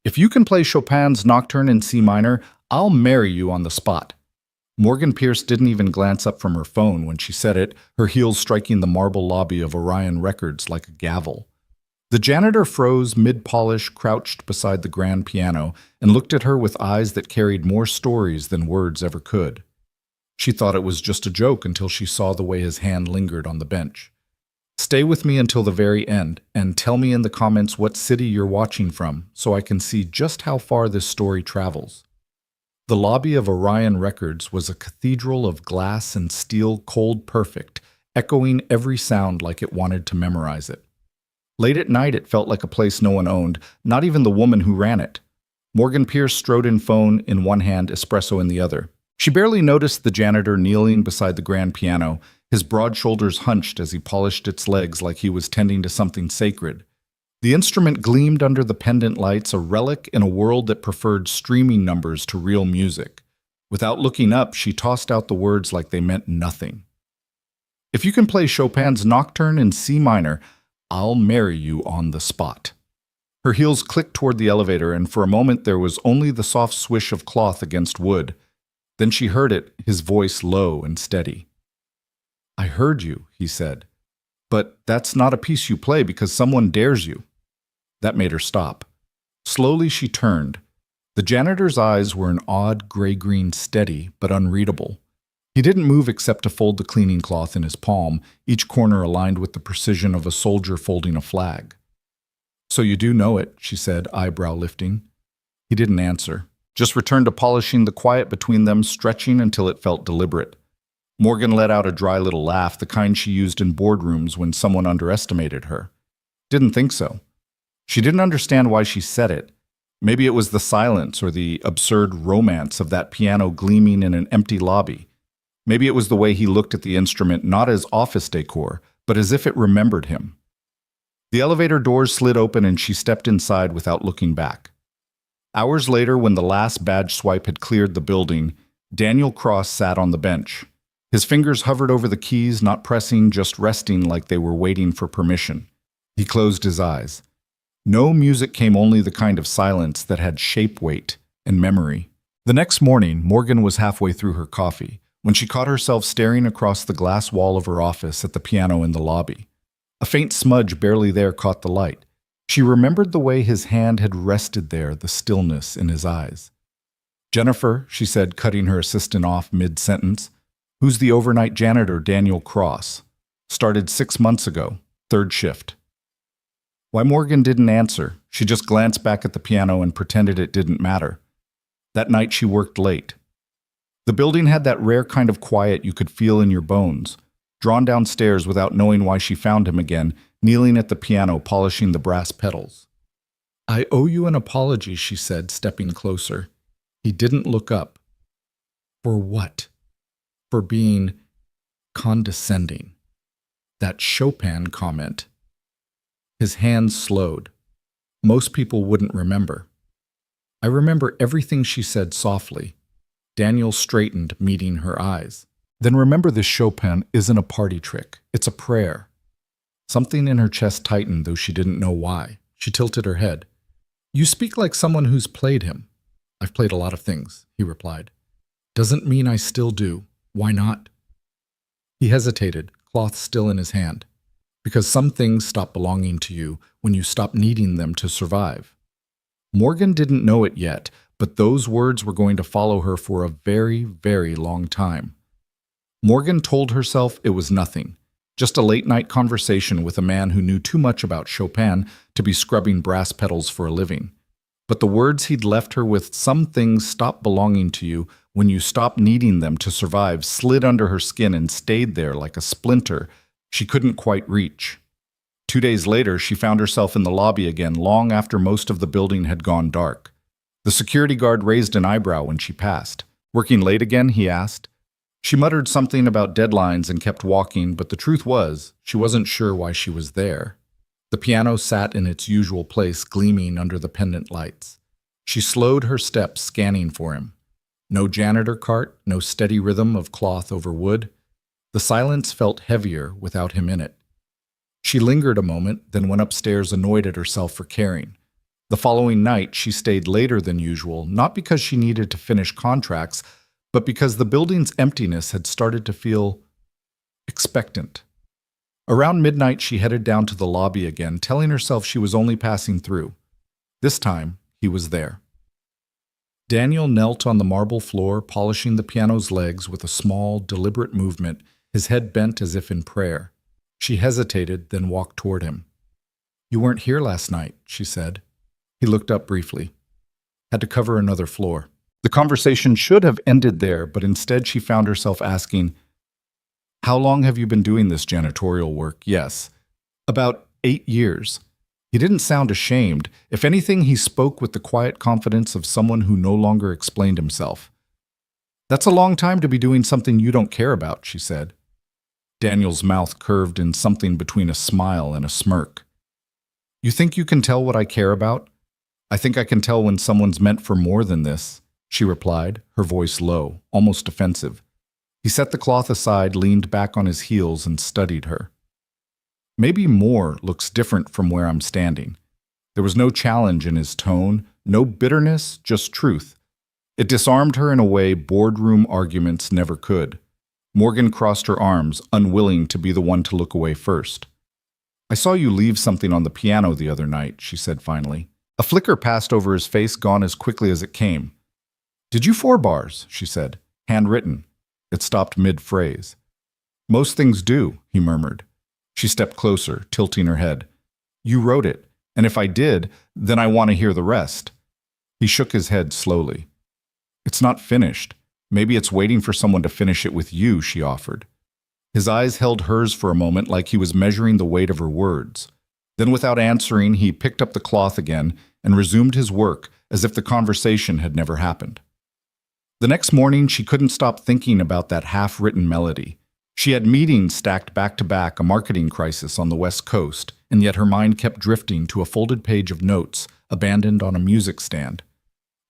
If you can play Chopin's Nocturne in C minor, I'll marry you on the spot. Morgan Pierce didn't even glance up from her phone when she said it, her heels striking the marble lobby of Orion Records like a gavel. The janitor froze mid-polish, crouched beside the grand piano, and looked at her with eyes that carried more stories than words ever could. She thought it was just a joke until she saw the way his hand lingered on the bench. Stay with me until the very end, and tell me in the comments what city you're watching from, so I can see just how far this story travels. The lobby of Orion Records was a cathedral of glass and steel, cold perfect, echoing every sound like it wanted to memorize it. Late at night, it felt like a place no one owned, not even the woman who ran it. Morgan Pierce strode in, phone in one hand, espresso in the other. She barely noticed the janitor kneeling beside the grand piano, his broad shoulders hunched as he polished its legs like he was tending to something sacred. The instrument gleamed under the pendant lights, a relic in a world that preferred streaming numbers to real music. Without looking up, she tossed out the words like they meant nothing. If you can play Chopin's Nocturne in C minor, I'll marry you on the spot. Her heels clicked toward the elevator, and for a moment there was only the soft swish of cloth against wood. Then she heard it, his voice low and steady. I heard you, he said. But that's not a piece you play because someone dares you. That made her stop. Slowly she turned. The janitor's eyes were an odd gray-green, steady but unreadable. He didn't move except to fold the cleaning cloth in his palm, each corner aligned with the precision of a soldier folding a flag. So you do know it, she said, eyebrow lifting. He didn't answer, just returned to polishing the quiet between them, stretching until it felt deliberate. Morgan let out a dry little laugh, the kind she used in boardrooms when someone underestimated her. Didn't think so. She didn't understand why she said it. Maybe it was the silence or the absurd romance of that piano gleaming in an empty lobby. Maybe it was the way he looked at the instrument not as office decor, but as if it remembered him. The elevator doors slid open and she stepped inside without looking back. Hours later, when the last badge swipe had cleared the building, Daniel Cross sat on the bench. His fingers hovered over the keys, not pressing, just resting like they were waiting for permission. He closed his eyes. No music came, only the kind of silence that had shape weight and memory. The next morning, Morgan was halfway through her coffee when she caught herself staring across the glass wall of her office at the piano in the lobby. A faint smudge barely there caught the light. She remembered the way his hand had rested there, the stillness in his eyes. Jennifer, she said, cutting her assistant off mid-sentence. Who's the overnight janitor, Daniel Cross? Started 6 months ago, third shift. Why Morgan didn't answer. She just glanced back at the piano and pretended it didn't matter. That night she worked late. The building had that rare kind of quiet you could feel in your bones. Drawn downstairs without knowing why she found him again, kneeling at the piano, polishing the brass pedals. I owe you an apology, she said, stepping closer. He didn't look up. For what? For being condescending. That Chopin comment. His hands slowed. Most people wouldn't remember. I remember everything she said softly. Daniel straightened, meeting her eyes. Then remember, this Chopin isn't a party trick. It's a prayer. Something in her chest tightened, though she didn't know why. She tilted her head. You speak like someone who's played him. I've played a lot of things, he replied. Doesn't mean I still do. Why not? He hesitated, cloth still in his hand. Because some things stop belonging to you when you stop needing them to survive. Morgan didn't know it yet, but those words were going to follow her for a very, very long time. Morgan told herself it was nothing, just a late-night conversation with a man who knew too much about Chopin to be scrubbing brass pedals for a living. But the words he'd left her with, some things stop belonging to you when you stop needing them to survive, slid under her skin and stayed there like a splinter she couldn't quite reach. 2 days later, she found herself in the lobby again, long after most of the building had gone dark. The security guard raised an eyebrow when she passed. Working late again, he asked. She muttered something about deadlines and kept walking, but the truth was, she wasn't sure why she was there. The piano sat in its usual place, gleaming under the pendant lights. She slowed her steps, scanning for him. No janitor cart, no steady rhythm of cloth over wood. The silence felt heavier without him in it. She lingered a moment, then went upstairs, annoyed at herself for caring. The following night, she stayed later than usual, not because she needed to finish contracts, but because the building's emptiness had started to feel expectant. Around midnight, she headed down to the lobby again, telling herself she was only passing through. This time, he was there. Daniel knelt on the marble floor, polishing the piano's legs with a small, deliberate movement, his head bent as if in prayer. She hesitated, then walked toward him. "You weren't here last night," she said. He looked up briefly. "Had to cover another floor." The conversation should have ended there, but instead she found herself asking, "How long have you been doing this janitorial work?" "Yes, about 8 years." He didn't sound ashamed. If anything, he spoke with the quiet confidence of someone who no longer explained himself. "That's a long time to be doing something you don't care about," she said. Daniel's mouth curved in something between a smile and a smirk. "You think you can tell what I care about? I think I can tell when someone's meant for more than this," she replied, her voice low, almost offensive. He set the cloth aside, leaned back on his heels, and studied her. "Maybe more looks different from where I'm standing." There was no challenge in his tone, no bitterness, just truth. It disarmed her in a way boardroom arguments never could. Morgan crossed her arms, unwilling to be the one to look away first. "I saw you leave something on the piano the other night," she said finally. A flicker passed over his face, gone as quickly as it came. "Did you 4 bars?" she said. "Handwritten." It stopped mid-phrase. "Most things do," he murmured. She stepped closer, tilting her head. "You wrote it, and if I did, then I want to hear the rest." He shook his head slowly. "It's not finished. Maybe it's waiting for someone to finish it with you," she offered. His eyes held hers for a moment like he was measuring the weight of her words. Then without answering, he picked up the cloth again and resumed his work as if the conversation had never happened. The next morning, she couldn't stop thinking about that half-written melody. She had meetings stacked back to back, a marketing crisis on the West Coast, and yet her mind kept drifting to a folded page of notes abandoned on a music stand.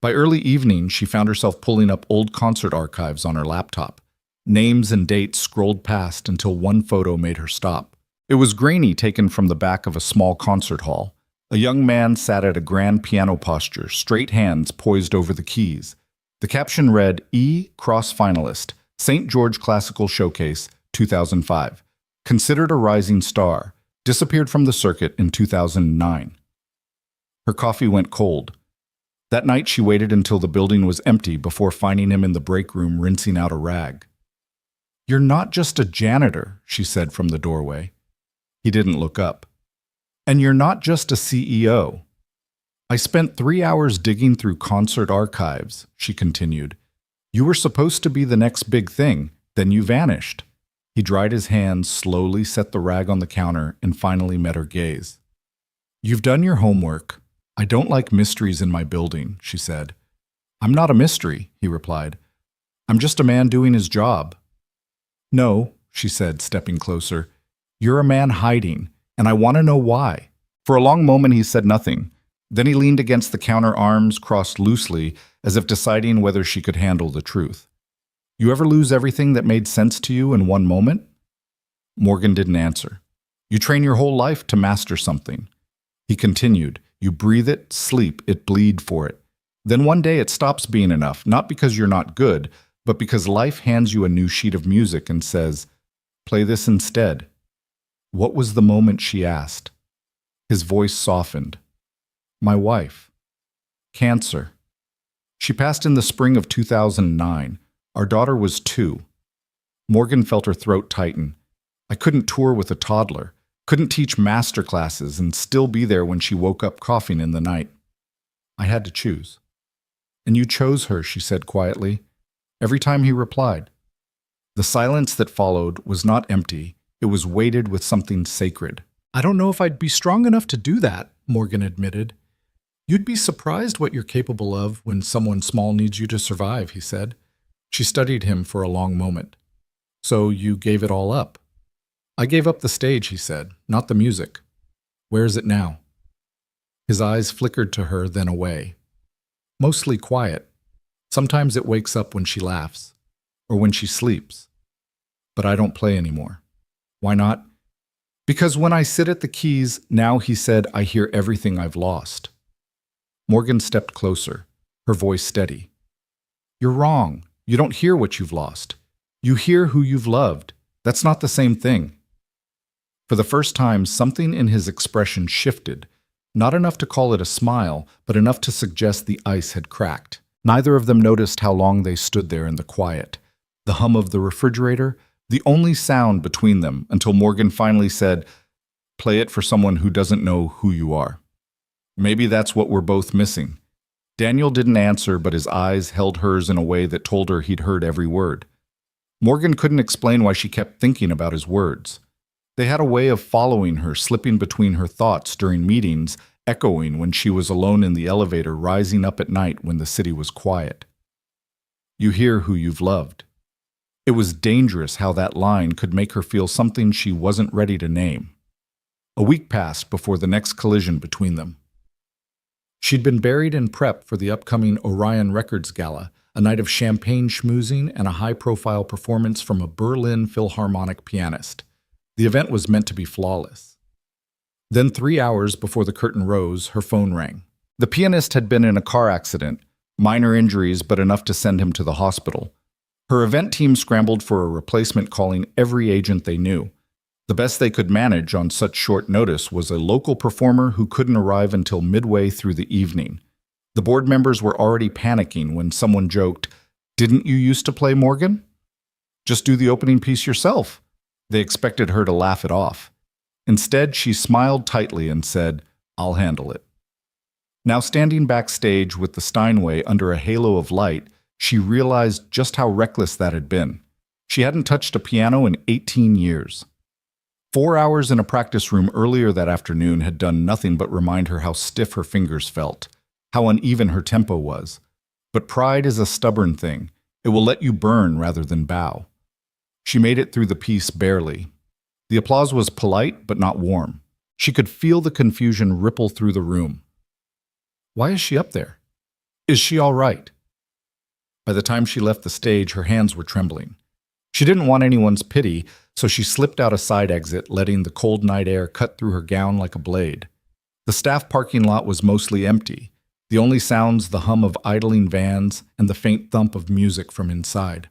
By early evening, she found herself pulling up old concert archives on her laptop. Names and dates scrolled past until one photo made her stop. It was grainy, taken from the back of a small concert hall. A young man sat at a grand piano posture, straight hands poised over the keys. The caption read, "E. Cross Finalist, St. George Classical Showcase, 2005. Considered a rising star. Disappeared from the circuit in 2009. Her coffee went cold. That night she waited until the building was empty before finding him in the break room rinsing out a rag. "You're not just a janitor," she said from the doorway. He didn't look up. "And you're not just a CEO. I spent 3 hours digging through concert archives," she continued. "You were supposed to be the next big thing, then you vanished." He dried his hands, slowly set the rag on the counter, and finally met her gaze. "You've done your homework. I don't like mysteries in my building," she said. "I'm not a mystery," he replied. "I'm just a man doing his job." "No," she said, stepping closer. "You're a man hiding, and I want to know why." For a long moment he said nothing. Then he leaned against the counter, arms crossed loosely, as if deciding whether she could handle the truth. "You ever lose everything that made sense to you in one moment?" Morgan didn't answer. "You train your whole life to master something." He continued. "You breathe it, sleep it, bleed for it. Then one day it stops being enough, not because you're not good, but because life hands you a new sheet of music and says, 'Play this instead.'" "What was the moment?" she asked. His voice softened. "My wife. Cancer. She passed in the spring of 2009. Our daughter was 2. Morgan felt her throat tighten. "I couldn't tour with a toddler, couldn't teach master classes and still be there when she woke up coughing in the night. I had to choose." "And you chose her," she said quietly. Every time he replied. The silence that followed was not empty, it was weighted with something sacred. "I don't know if I'd be strong enough to do that," Morgan admitted. "You'd be surprised what you're capable of when someone small needs you to survive," he said. She studied him for a long moment. "So you gave it all up?" "I gave up the stage," he said, "not the music." "Where is it now?" His eyes flickered to her, then away. "Mostly quiet. Sometimes it wakes up when she laughs, or when she sleeps. But I don't play anymore." "Why not?" "Because when I sit at the keys, now," he said, "I hear everything I've lost." Morgan stepped closer, her voice steady. You're wrong. You don't hear what you've lost. You hear who you've loved. That's not the same thing. For the first time, something in his expression shifted, not enough to call it a smile, but enough to suggest the ice had cracked. Neither of them noticed how long they stood there in the quiet. The hum of the refrigerator, the only sound between them, until Morgan finally said, "Play it for someone who doesn't know who you are." Maybe that's what we're both missing. Daniel didn't answer, but his eyes held hers in a way that told her he'd heard every word. Morgan couldn't explain why she kept thinking about his words. They had a way of following her, slipping between her thoughts during meetings, echoing when she was alone in the elevator, rising up at night when the city was quiet. You hear who you've loved. It was dangerous how that line could make her feel something she wasn't ready to name. A week passed before the next collision between them. She'd been buried in prep for the upcoming Orion Records Gala, a night of champagne schmoozing and a high-profile performance from a Berlin Philharmonic pianist. The event was meant to be flawless. Then 3 hours before the curtain rose, her phone rang. The pianist had been in a car accident, minor injuries but enough to send him to the hospital. Her event team scrambled for a replacement, calling every agent they knew. The best they could manage on such short notice was a local performer who couldn't arrive until midway through the evening. The board members were already panicking when someone joked, "Didn't you used to play Morgan? Just do the opening piece yourself." They expected her to laugh it off. Instead, she smiled tightly and said, "I'll handle it." Now standing backstage with the Steinway under a halo of light, she realized just how reckless that had been. She hadn't touched a piano in 18 years. 4 hours in a practice room earlier that afternoon had done nothing but remind her how stiff her fingers felt, how uneven her tempo was. But pride is a stubborn thing. It will let you burn rather than bow. She made it through the piece barely. The applause was polite but not warm. She could feel the confusion ripple through the room. Why is she up there? Is she all right? By the time she left the stage, her hands were trembling. She didn't want anyone's pity, so she slipped out a side exit, letting the cold night air cut through her gown like a blade. The staff parking lot was mostly empty. The only sounds the hum of idling vans and the faint thump of music from inside.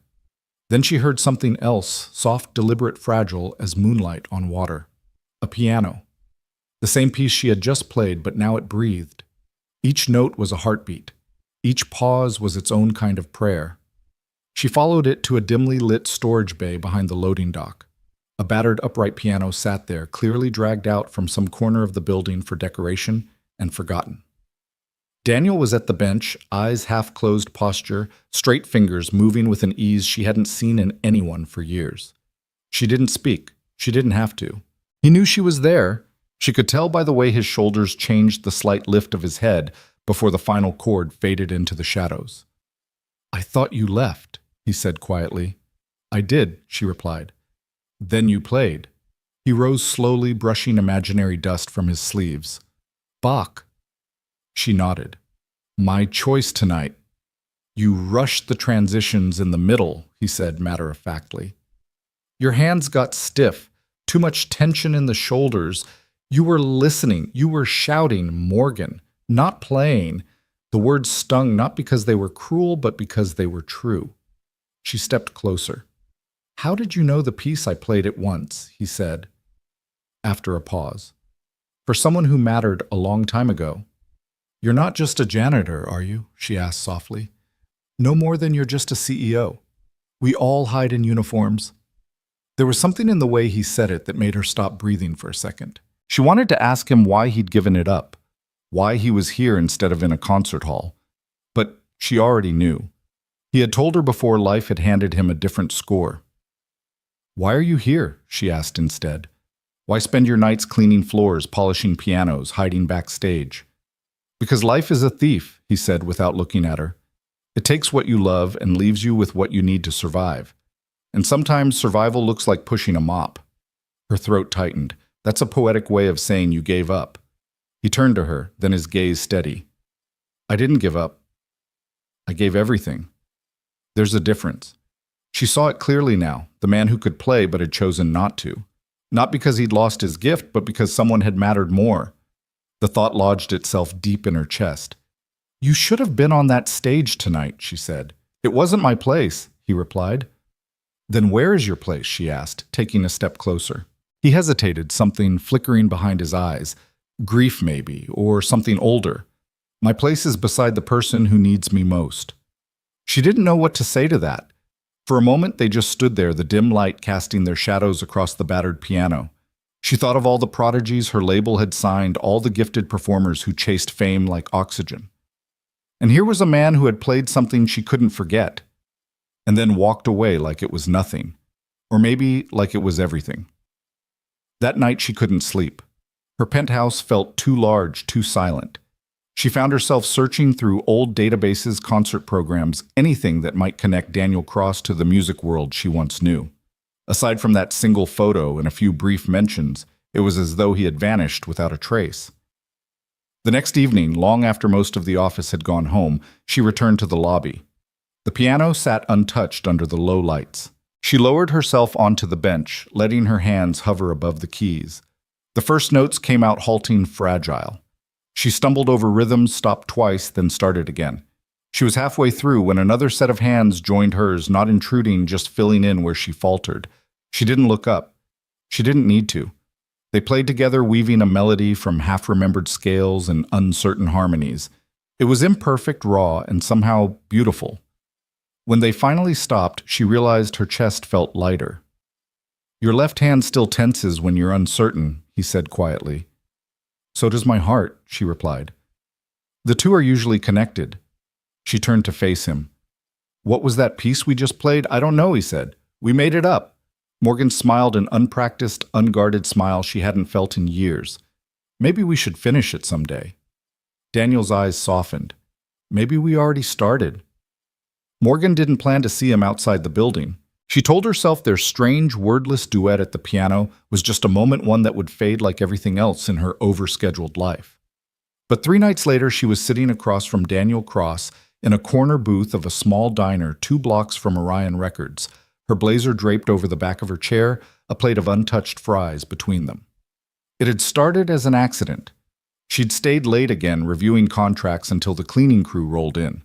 Then she heard something else, soft, deliberate, fragile as moonlight on water. A piano. The same piece she had just played, but now it breathed. Each note was a heartbeat. Each pause was its own kind of prayer. She followed it to a dimly lit storage bay behind the loading dock. A battered upright piano sat there, clearly dragged out from some corner of the building for decoration and forgotten. Daniel was at the bench, eyes half-closed posture, straight fingers moving with an ease she hadn't seen in anyone for years. She didn't speak. She didn't have to. He knew she was there. She could tell by the way his shoulders changed the slight lift of his head before the final chord faded into the shadows. "I thought you left," he said quietly. "I did," she replied. "Then you played." He rose slowly, brushing imaginary dust from his sleeves. "Bach." She nodded. "My choice tonight." "You rushed the transitions in the middle," he said matter-of-factly. "Your hands got stiff, too much tension in the shoulders. You were listening, you were shouting, Morgan, not playing." The words stung not because they were cruel, but because they were true. She stepped closer. "How did you know the piece I played at once?" he said, after a pause. "For someone who mattered a long time ago." "You're not just a janitor, are you?" she asked softly. "No more than you're just a CEO. We all hide in uniforms." There was something in the way he said it that made her stop breathing for a second. She wanted to ask him why he'd given it up, why he was here instead of in a concert hall. But she already knew. He had told her before life had handed him a different score. "Why are you here?" she asked instead. "Why spend your nights cleaning floors, polishing pianos, hiding backstage?" "Because life is a thief," he said without looking at her. "It takes what you love and leaves you with what you need to survive. And sometimes survival looks like pushing a mop." Her throat tightened. "That's a poetic way of saying you gave up." He turned to her, then his gaze steady. "I didn't give up. I gave everything." There's a difference. She saw it clearly now, the man who could play but had chosen not to. Not because he'd lost his gift, but because someone had mattered more. The thought lodged itself deep in her chest. You should have been on that stage tonight, she said. It wasn't my place, he replied. Then where is your place, she asked, taking a step closer. He hesitated, something flickering behind his eyes. Grief, maybe, or something older. My place is beside the person who needs me most. She didn't know what to say to that. For a moment, they just stood there, the dim light casting their shadows across the battered piano. She thought of all the prodigies her label had signed, all the gifted performers who chased fame like oxygen. And here was a man who had played something she couldn't forget, and then walked away like it was nothing, or maybe like it was everything. That night she couldn't sleep. Her penthouse felt too large, too silent. She found herself searching through old databases, concert programs, anything that might connect Daniel Cross to the music world she once knew. Aside from that single photo and a few brief mentions, it was as though he had vanished without a trace. The next evening, long after most of the office had gone home, she returned to the lobby. The piano sat untouched under the low lights. She lowered herself onto the bench, letting her hands hover above the keys. The first notes came out halting, fragile. She stumbled over rhythms, stopped twice, then started again. She was halfway through when another set of hands joined hers, not intruding, just filling in where she faltered. She didn't look up. She didn't need to. They played together, weaving a melody from half-remembered scales and uncertain harmonies. It was imperfect, raw, and somehow beautiful. When they finally stopped, she realized her chest felt lighter. Your left hand still tenses when you're uncertain, he said quietly. So does my heart, she replied. The two are usually connected. She turned to face him. What was that piece we just played? I don't know, he said. We made it up. Morgan smiled an unpracticed, unguarded smile she hadn't felt in years. Maybe we should finish it someday. Daniel's eyes softened. Maybe we already started. Morgan didn't plan to see him outside the building. She told herself their strange, wordless duet at the piano was just a moment, one that would fade like everything else in her overscheduled life. But 3 nights later, she was sitting across from Daniel Cross in a corner booth of a small diner 2 blocks from Orion Records, her blazer draped over the back of her chair, a plate of untouched fries between them. It had started as an accident. She'd stayed late again, reviewing contracts until the cleaning crew rolled in.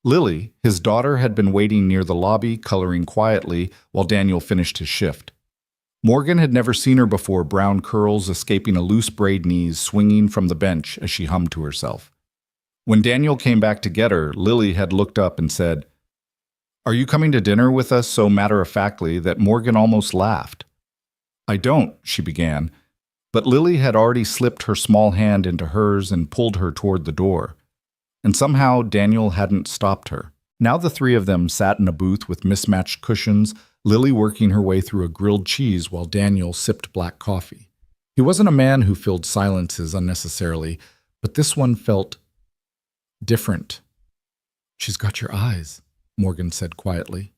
Lily, his daughter, had been waiting near the lobby, coloring quietly while Daniel finished his shift. Morgan had never seen her before, brown curls escaping a loose braid knees swinging from the bench as she hummed to herself. When Daniel came back to get her, Lily had looked up and said, "Are you coming to dinner with us?" so matter-of-factly that Morgan almost laughed. "I don't," she began, but Lily had already slipped her small hand into hers and pulled her toward the door. And somehow Daniel hadn't stopped her. Now the 3 of them sat in a booth with mismatched cushions, Lily working her way through a grilled cheese while Daniel sipped black coffee. He wasn't a man who filled silences unnecessarily, but this one felt different. "She's got your eyes," Morgan said quietly.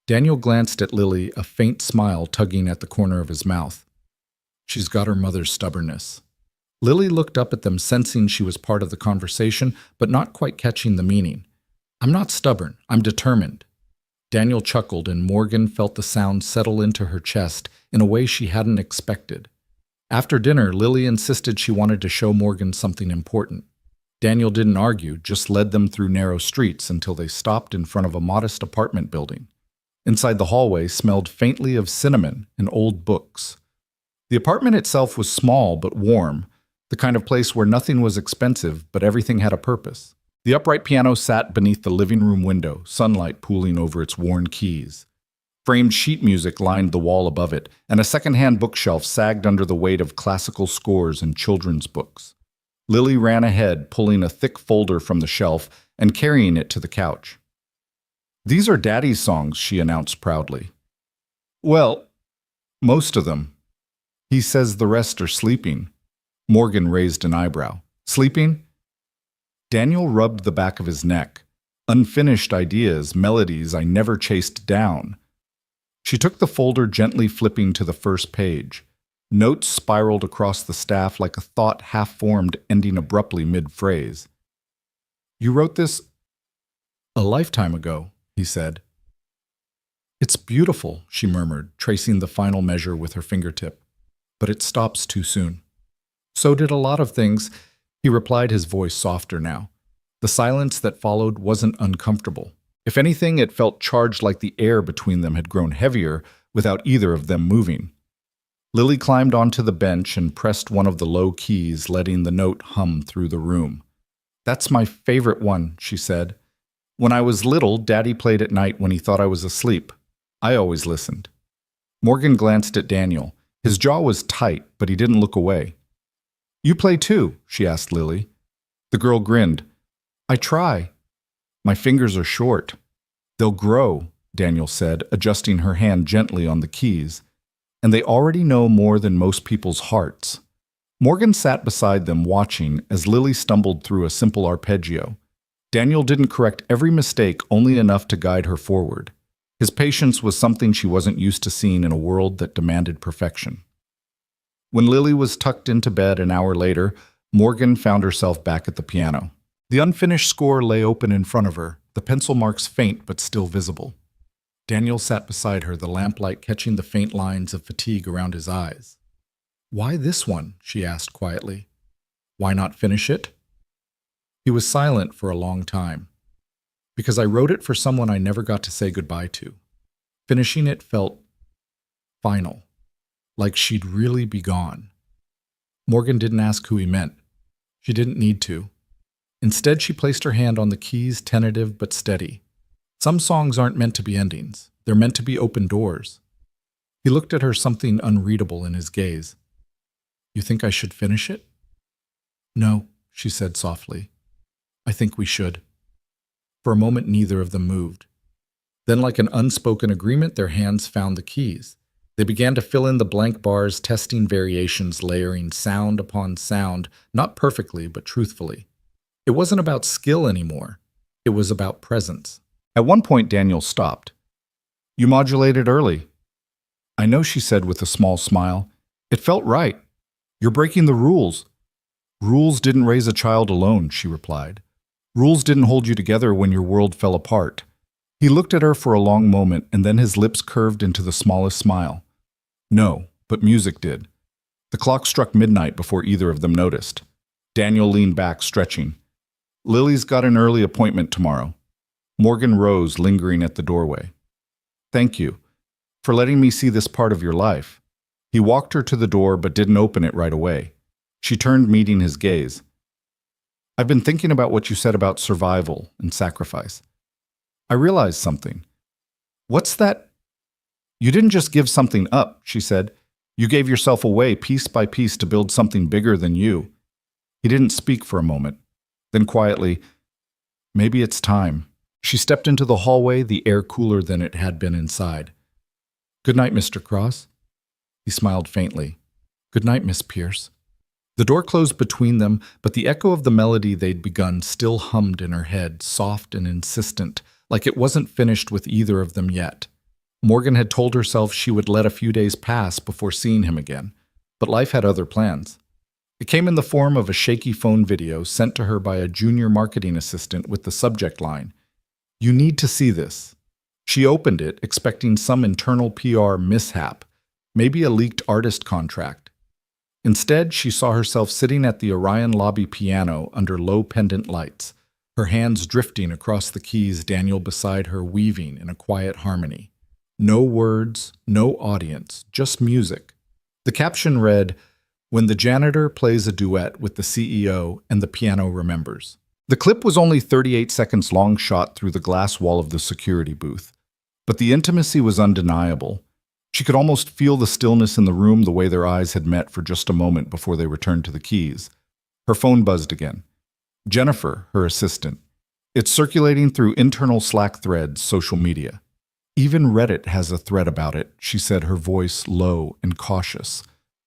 Daniel glanced at Lily, a faint smile tugging at the corner of his mouth. "She's got her mother's stubbornness." Lily looked up at them, sensing she was part of the conversation, but not quite catching the meaning. "I'm not stubborn. I'm determined." Daniel chuckled, and Morgan felt the sound settle into her chest in a way she hadn't expected. After dinner, Lily insisted she wanted to show Morgan something important. Daniel didn't argue, just led them through narrow streets until they stopped in front of a modest apartment building. Inside the hallway smelled faintly of cinnamon and old books. The apartment itself was small but warm, the kind of place where nothing was expensive, but everything had a purpose. The upright piano sat beneath the living room window, sunlight pooling over its worn keys. Framed sheet music lined the wall above it, and a second-hand bookshelf sagged under the weight of classical scores and children's books. Lily ran ahead, pulling a thick folder from the shelf and carrying it to the couch. "These are Daddy's songs," she announced proudly. "Well, most of them. He says the rest are sleeping." Morgan raised an eyebrow. "Sleeping?" Daniel rubbed the back of his neck. "Unfinished ideas, melodies I never chased down." She took the folder, gently flipping to the first page. Notes spiraled across the staff like a thought half-formed, ending abruptly mid-phrase. "You wrote this a lifetime ago," he said. "It's beautiful," she murmured, tracing the final measure with her fingertip. "But it stops too soon." "So did a lot of things," he replied, his voice softer now. The silence that followed wasn't uncomfortable. If anything, it felt charged, like the air between them had grown heavier without either of them moving. Lily climbed onto the bench and pressed one of the low keys, letting the note hum through the room. "That's my favorite one," she said. "When I was little, Daddy played at night when he thought I was asleep. I always listened." Morgan glanced at Daniel. His jaw was tight, but he didn't look away. "You play too?" she asked Lily. The girl grinned. "I try. My fingers are short." "They'll grow," Daniel said, adjusting her hand gently on the keys. "And they already know more than most people's hearts." Morgan sat beside them watching as Lily stumbled through a simple arpeggio. Daniel didn't correct every mistake, only enough to guide her forward. His patience was something she wasn't used to seeing in a world that demanded perfection. When Lily was tucked into bed an hour later, Morgan found herself back at the piano. The unfinished score lay open in front of her, the pencil marks faint but still visible. Daniel sat beside her, the lamplight catching the faint lines of fatigue around his eyes. "Why this one?" she asked quietly. "Why not finish it?" He was silent for a long time. "Because I wrote it for someone I never got to say goodbye to. Finishing it felt final, like she'd really be gone." Morgan didn't ask who he meant. She didn't need to. Instead, she placed her hand on the keys, tentative but steady. Some songs aren't meant to be endings. They're meant to be open doors. He looked at her, something unreadable in his gaze. "You think I should finish it?" "No," she said softly. "I think we should." For a moment, neither of them moved. Then, like an unspoken agreement, their hands found the keys. They began to fill in the blank bars, testing variations, layering sound upon sound, not perfectly, but truthfully. It wasn't about skill anymore. It was about presence. At one point, Daniel stopped. "You modulated early." "I know," she said with a small smile. "It felt right. You're breaking the rules." "Rules didn't raise a child alone," she replied. "Rules didn't hold you together when your world fell apart." He looked at her for a long moment, and then his lips curved into the smallest smile. "No, but music did." The clock struck midnight before either of them noticed. Daniel leaned back, stretching. "Lily's got an early appointment tomorrow." Morgan rose, lingering at the doorway. "Thank you for letting me see this part of your life." He walked her to the door but didn't open it right away. She turned, meeting his gaze. "I've been thinking about what you said about survival and sacrifice. I realized something." "What's that?" "You didn't just give something up," she said. "You gave yourself away piece by piece to build something bigger than you." He didn't speak for a moment. Then quietly, "Maybe it's time." She stepped into the hallway, the air cooler than it had been inside. "Good night, Mr. Cross." He smiled faintly. "Good night, Miss Pierce." The door closed between them, but the echo of the melody they'd begun still hummed in her head, soft and insistent, like it wasn't finished with either of them yet. Morgan had told herself she would let a few days pass before seeing him again, but life had other plans. It came in the form of a shaky phone video sent to her by a junior marketing assistant with the subject line, "You need to see this." She opened it, expecting some internal PR mishap, maybe a leaked artist contract. Instead, she saw herself sitting at the Orion lobby piano under low pendant lights, her hands drifting across the keys, Daniel beside her weaving in a quiet harmony. No words, no audience, just music. The caption read, "When the janitor plays a duet with the CEO and the piano remembers." The clip was only 38 seconds long, shot through the glass wall of the security booth. But the intimacy was undeniable. She could almost feel the stillness in the room, the way their eyes had met for just a moment before they returned to the keys. Her phone buzzed again. Jennifer, her assistant. It's circulating through internal Slack threads, social media. "Even Reddit has a thread about it," she said, her voice low and cautious.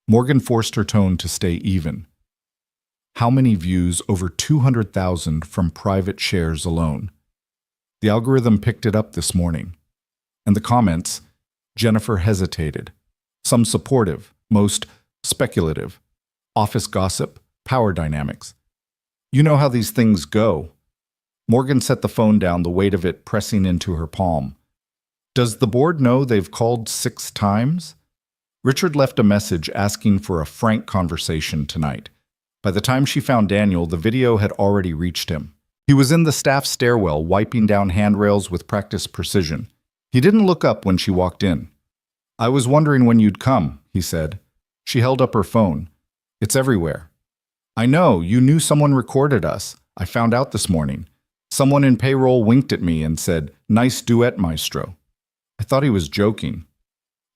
Morgan forced her tone to stay even. "How many views?" "Over 200,000 from private shares alone. The algorithm picked it up this morning." And the comments, Jennifer hesitated. Some supportive, most speculative. Office gossip, power dynamics. "You know how these things go." Morgan set the phone down, the weight of it pressing into her palm. "Does the board know they've called 6 times?" Richard left a message asking for a frank conversation tonight. By the time she found Daniel, the video had already reached him. He He was in the staff stairwell, wiping down handrails with practiced precision. He didn't look up when she walked in. "I was wondering when you'd come," he said. She held up her phone. "It's everywhere." "I know, you knew someone recorded us. I found out this morning. Someone in payroll winked at me and said, 'Nice duet, maestro.' I thought he was joking."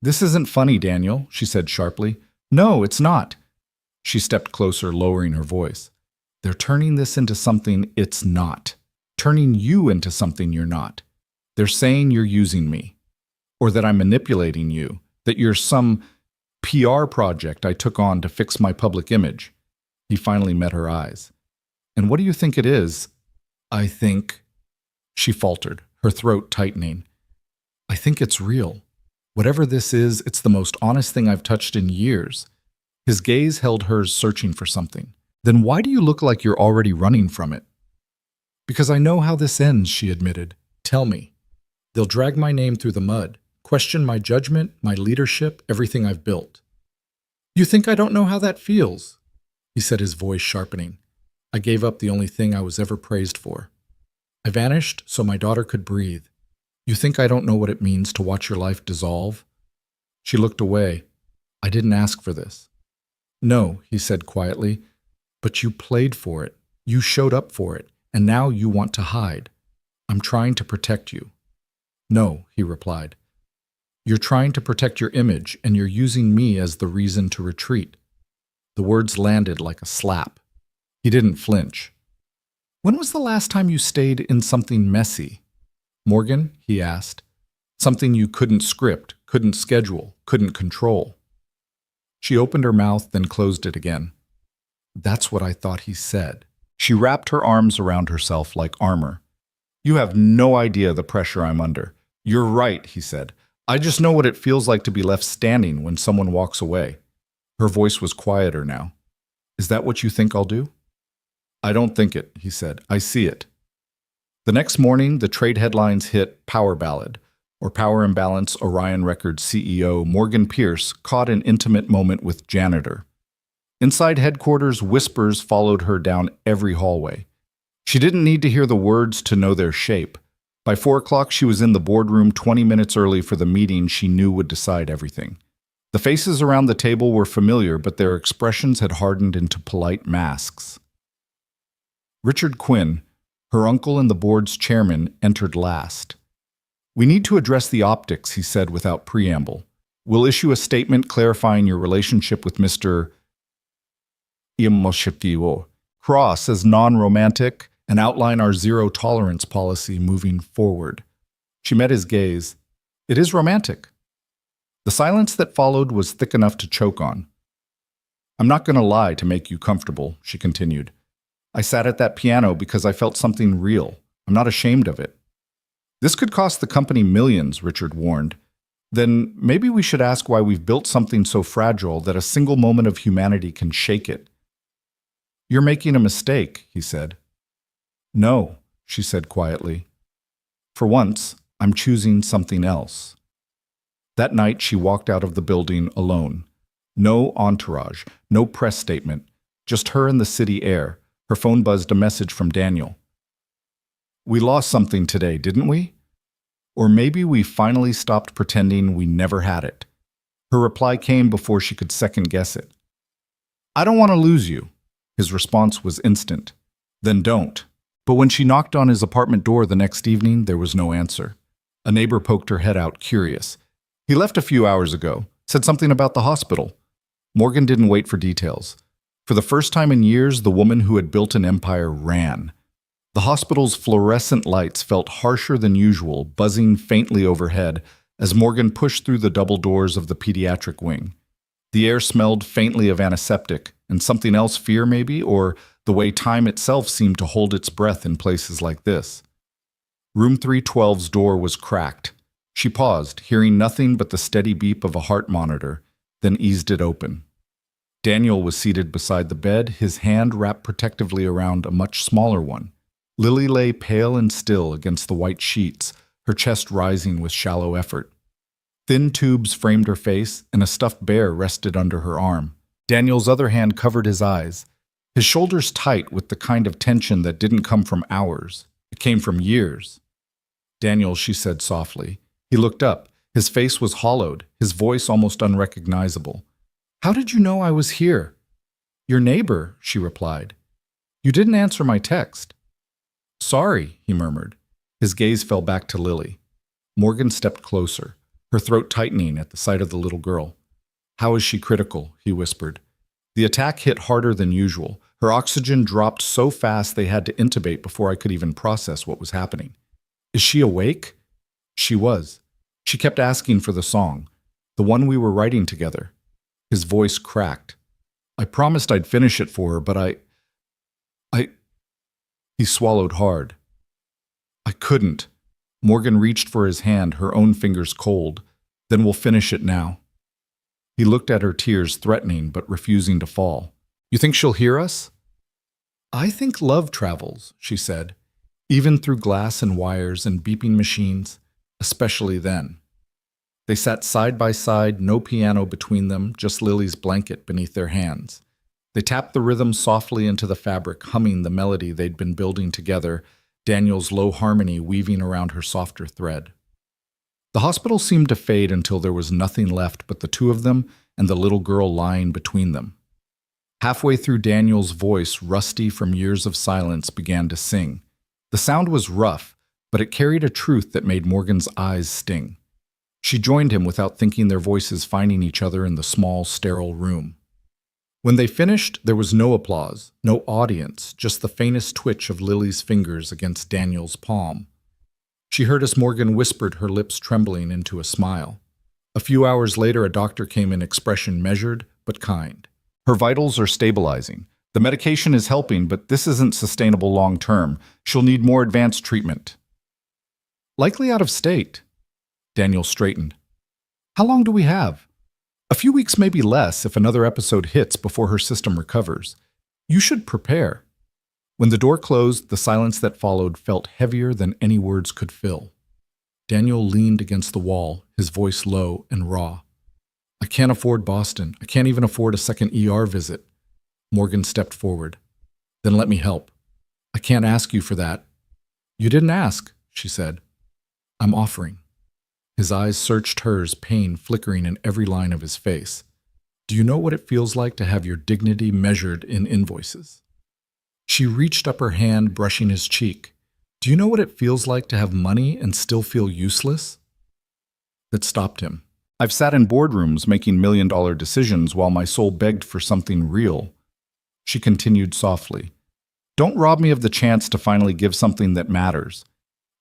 "This isn't funny, Daniel," she said sharply. "No, it's not." She stepped closer, lowering her voice. "They're turning this into something it's not. Turning you into something you're not. They're saying you're using me. Or that I'm manipulating you. That you're some PR project I took on to fix my public image." He finally met her eyes. "And what do you think it is?" "I think," she faltered, her throat tightening. "I think it's real. Whatever this is, it's the most honest thing I've touched in years." His gaze held hers, searching for something. "Then why do you look like you're already running from it?" "Because I know how this ends," she admitted. "Tell me. They'll drag my name through the mud, question my judgment, my leadership, everything I've built." "You think I don't know how that feels?" He said, his voice sharpening. "I gave up the only thing I was ever praised for. I vanished so my daughter could breathe. You think I don't know what it means to watch your life dissolve?" She looked away. "I didn't ask for this." "No," he said quietly, "but you played for it. You showed up for it, and now you want to hide. I'm trying to protect you." "No," he replied. "You're trying to protect your image, and you're using me as the reason to retreat." The words landed like a slap. He didn't flinch. "When was the last time you stayed in something messy?" "Morgan," he asked. "Something you couldn't script, couldn't schedule, couldn't control." She opened her mouth, then closed it again. "That's what I thought he said." She wrapped her arms around herself like armor. "You have no idea the pressure I'm under." "You're right," he said. "I just know what it feels like to be left standing when someone walks away." Her voice was quieter now. "Is that what you think I'll do?" "I don't think it," he said. "I see it." The next morning, the trade headlines hit Power Ballad, or Power Imbalance. Orion Records CEO Morgan Pierce caught an intimate moment with Janitor. Inside headquarters, whispers followed her down every hallway. She didn't need to hear the words to know their shape. By 4 o'clock, she was in the boardroom 20 minutes early for the meeting she knew would decide everything. The faces around the table were familiar, but their expressions had hardened into polite masks. Richard Quinn, her uncle and the board's chairman, entered last. "We need to address the optics," he said without preamble. "We'll issue a statement clarifying your relationship with Mr. Cross as non-romantic and outline our zero-tolerance policy moving forward." She met his gaze. "It is romantic." The silence that followed was thick enough to choke on. "I'm not going to lie to make you comfortable," she continued. "I sat at that piano because I felt something real. I'm not ashamed of it." "This could cost the company millions," Richard warned. "Then maybe we should ask why we've built something so fragile that a single moment of humanity can shake it." "You're making a mistake," he said. "No," she said quietly. "For once, I'm choosing something else." That night, she walked out of the building alone. No entourage, no press statement, just her in the city air. Her phone buzzed a message from Daniel. "We lost something today, didn't we? Or maybe we finally stopped pretending we never had it." Her reply came before she could second-guess it. "I don't want to lose you." His response was instant. "Then don't." But when she knocked on his apartment door the next evening, there was no answer. A neighbor poked her head out, curious. "He left a few hours ago. Said something about the hospital." Morgan didn't wait for details. For the first time in years, the woman who had built an empire ran. The hospital's fluorescent lights felt harsher than usual, buzzing faintly overhead as Morgan pushed through the double doors of the pediatric wing. The air smelled faintly of antiseptic, and something else, fear maybe, or the way time itself seemed to hold its breath in places like this. Room 312's door was cracked. She paused, hearing nothing but the steady beep of a heart monitor, then eased it open. Daniel was seated beside the bed, his hand wrapped protectively around a much smaller one. Lily lay pale and still against the white sheets, her chest rising with shallow effort. Thin tubes framed her face, and a stuffed bear rested under her arm. Daniel's other hand covered his eyes. his shoulders tight with the kind of tension that didn't come from hours. It came from years. "Daniel," she said softly. He looked up. His face was hollowed, his voice almost unrecognizable. "How did you know I was here?" "Your neighbor," she replied. "You didn't answer my text." "Sorry," he murmured. His gaze fell back to Lily. Morgan stepped closer, her throat tightening at the sight of the little girl. "How is she critical?" he whispered. The attack hit harder than usual. Her oxygen dropped so fast they had to intubate before I could even process what was happening. "Is she awake?" She was. She kept asking for the song, the one we were writing together. His voice cracked. "I promised I'd finish it for her, but I... He swallowed hard. "I couldn't." Morgan reached for his hand, her own fingers cold. "Then we'll finish it now." He looked at her, tears threatening but refusing to fall. "You think she'll hear us?" "I think love travels," she said, "even through glass and wires and beeping machines, especially then." They sat side by side, no piano between them, just Lily's blanket beneath their hands. They tapped the rhythm softly into the fabric, humming the melody they'd been building together, Daniel's low harmony weaving around her softer thread. The hospital seemed to fade until there was nothing left but the two of them and the little girl lying between them. Halfway through, Daniel's voice, rusty from years of silence, began to sing. The sound was rough, but it carried a truth that made Morgan's eyes sting. She joined him without thinking, their voices finding each other in the small, sterile room. When they finished, there was no applause, no audience, just the faintest twitch of Lily's fingers against Daniel's palm. She heard as Morgan whispered, her lips trembling into a smile. A few hours later, a doctor came in, expression measured but kind. "Her vitals are stabilizing. The medication is helping, but this isn't sustainable long term. She'll need more advanced treatment." "Likely out of state." Daniel straightened. "How long do we have?" "A few weeks, maybe less, if another episode hits before her system recovers. You should prepare." When the door closed, the silence that followed felt heavier than any words could fill. Daniel leaned against the wall, his voice low and raw. "I can't afford Boston. I can't even afford a second ER visit." Morgan stepped forward. "Then let me help." "I can't ask you for that." "You didn't ask," she said. "I'm offering." His eyes searched hers, pain flickering in every line of his face. "Do you know what it feels like to have your dignity measured in invoices?" She reached up her hand, brushing his cheek. "Do you know what it feels like to have money and still feel useless?" That stopped him. "I've sat in boardrooms making million-dollar decisions while my soul begged for something real." She continued softly. "Don't rob me of the chance to finally give something that matters."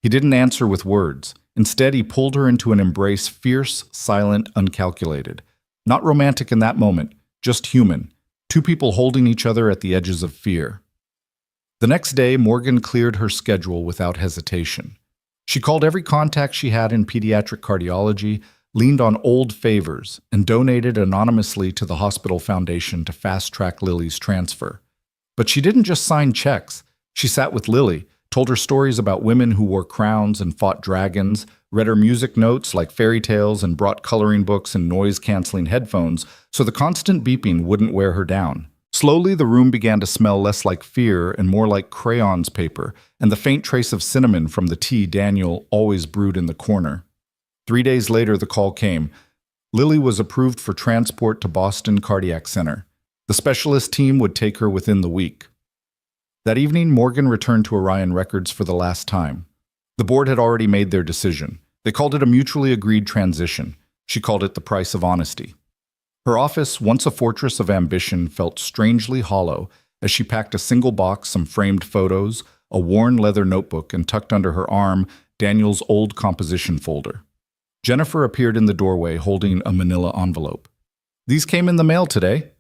He didn't answer with words. Instead, he pulled her into an embrace, fierce, silent, uncalculated. Not romantic in that moment, just human. Two people holding each other at the edges of fear. The next day, Morgan cleared her schedule without hesitation. She called every contact she had in pediatric cardiology, leaned on old favors, and donated anonymously to the hospital foundation to fast-track Lily's transfer. But she didn't just sign checks. She sat with Lily, told her stories about women who wore crowns and fought dragons, read her music notes like fairy tales, and brought coloring books and noise-canceling headphones so the constant beeping wouldn't wear her down. Slowly, the room began to smell less like fear and more like crayons paper, and the faint trace of cinnamon from the tea Daniel always brewed in the corner. 3 days later, the call came. Lily was approved for transport to Boston Cardiac Center. The specialist team would take her within the week. That evening, Morgan returned to Orion Records for the last time. The board had already made their decision. They called it a mutually agreed transition. She called it the price of honesty. Her office, once a fortress of ambition, felt strangely hollow as she packed a single box, some framed photos, a worn leather notebook, and tucked under her arm Daniel's old composition folder. Jennifer appeared in the doorway holding a manila envelope. "These came in the mail today."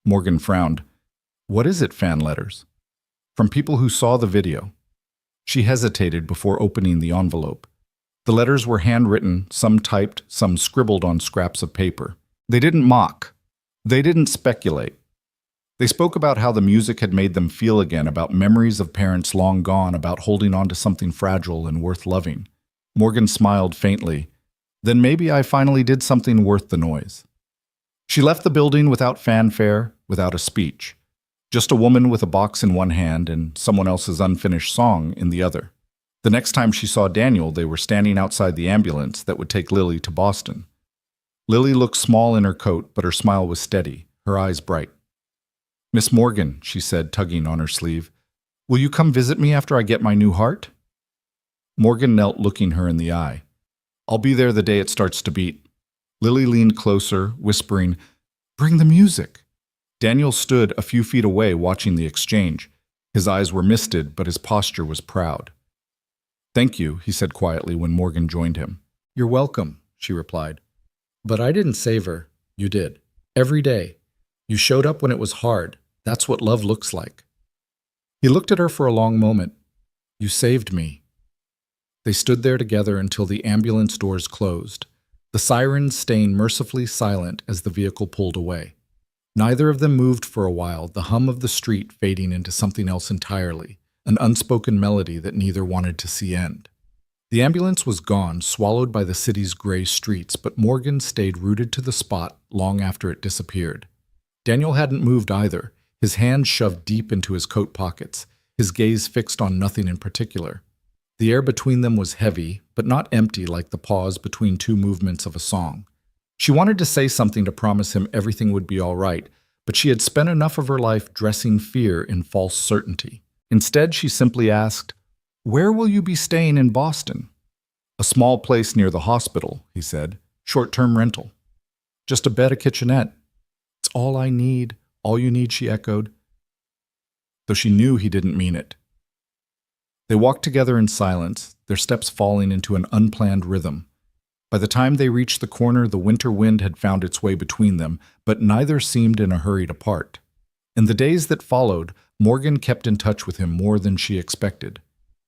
Morgan frowned. "What is it, fan letters?" "From people who saw the video." She hesitated before opening the envelope. The letters were handwritten, some typed, some scribbled on scraps of paper. They didn't mock. They didn't speculate. They spoke about how the music had made them feel again, about memories of parents long gone, about holding on to something fragile and worth loving. Morgan smiled faintly. "Then maybe I finally did something worth the noise." She left the building without fanfare, without a speech. Just a woman with a box in one hand and someone else's unfinished song in the other. The next time she saw Daniel, they were standing outside the ambulance that would take Lily to Boston. Lily looked small in her coat, but her smile was steady, her eyes bright. "Miss Morgan," she said, tugging on her sleeve, "will you come visit me after I get my new heart?" Morgan knelt, looking her in the eye. "I'll be there the day it starts to beat." Lily leaned closer, whispering, "Bring the music." Daniel stood a few feet away watching the exchange. His eyes were misted, but his posture was proud. "Thank you," he said quietly when Morgan joined him. "You're welcome," she replied. "But I didn't save her. You did. Every day. You showed up when it was hard. That's what love looks like." He looked at her for a long moment. "You saved me." They stood there together until the ambulance doors closed, the sirens staying mercifully silent as the vehicle pulled away. Neither of them moved for a while, the hum of the street fading into something else entirely, an unspoken melody that neither wanted to see end. The ambulance was gone, swallowed by the city's gray streets, but Morgan stayed rooted to the spot long after it disappeared. Daniel hadn't moved either, his hands shoved deep into his coat pockets, his gaze fixed on nothing in particular. The air between them was heavy, but not empty like the pause between two movements of a song. She wanted to say something to promise him everything would be all right, but she had spent enough of her life dressing fear in false certainty. Instead, she simply asked, "Where will you be staying in Boston?" "A small place near the hospital," he said. "Short-term rental." "Just a bed, a kitchenette." "It's all I need. All you need," she echoed, though she knew he didn't mean it. They walked together in silence, their steps falling into an unplanned rhythm. By the time they reached the corner, the winter wind had found its way between them, but neither seemed in a hurry to part. In the days that followed, Morgan kept in touch with him more than she expected.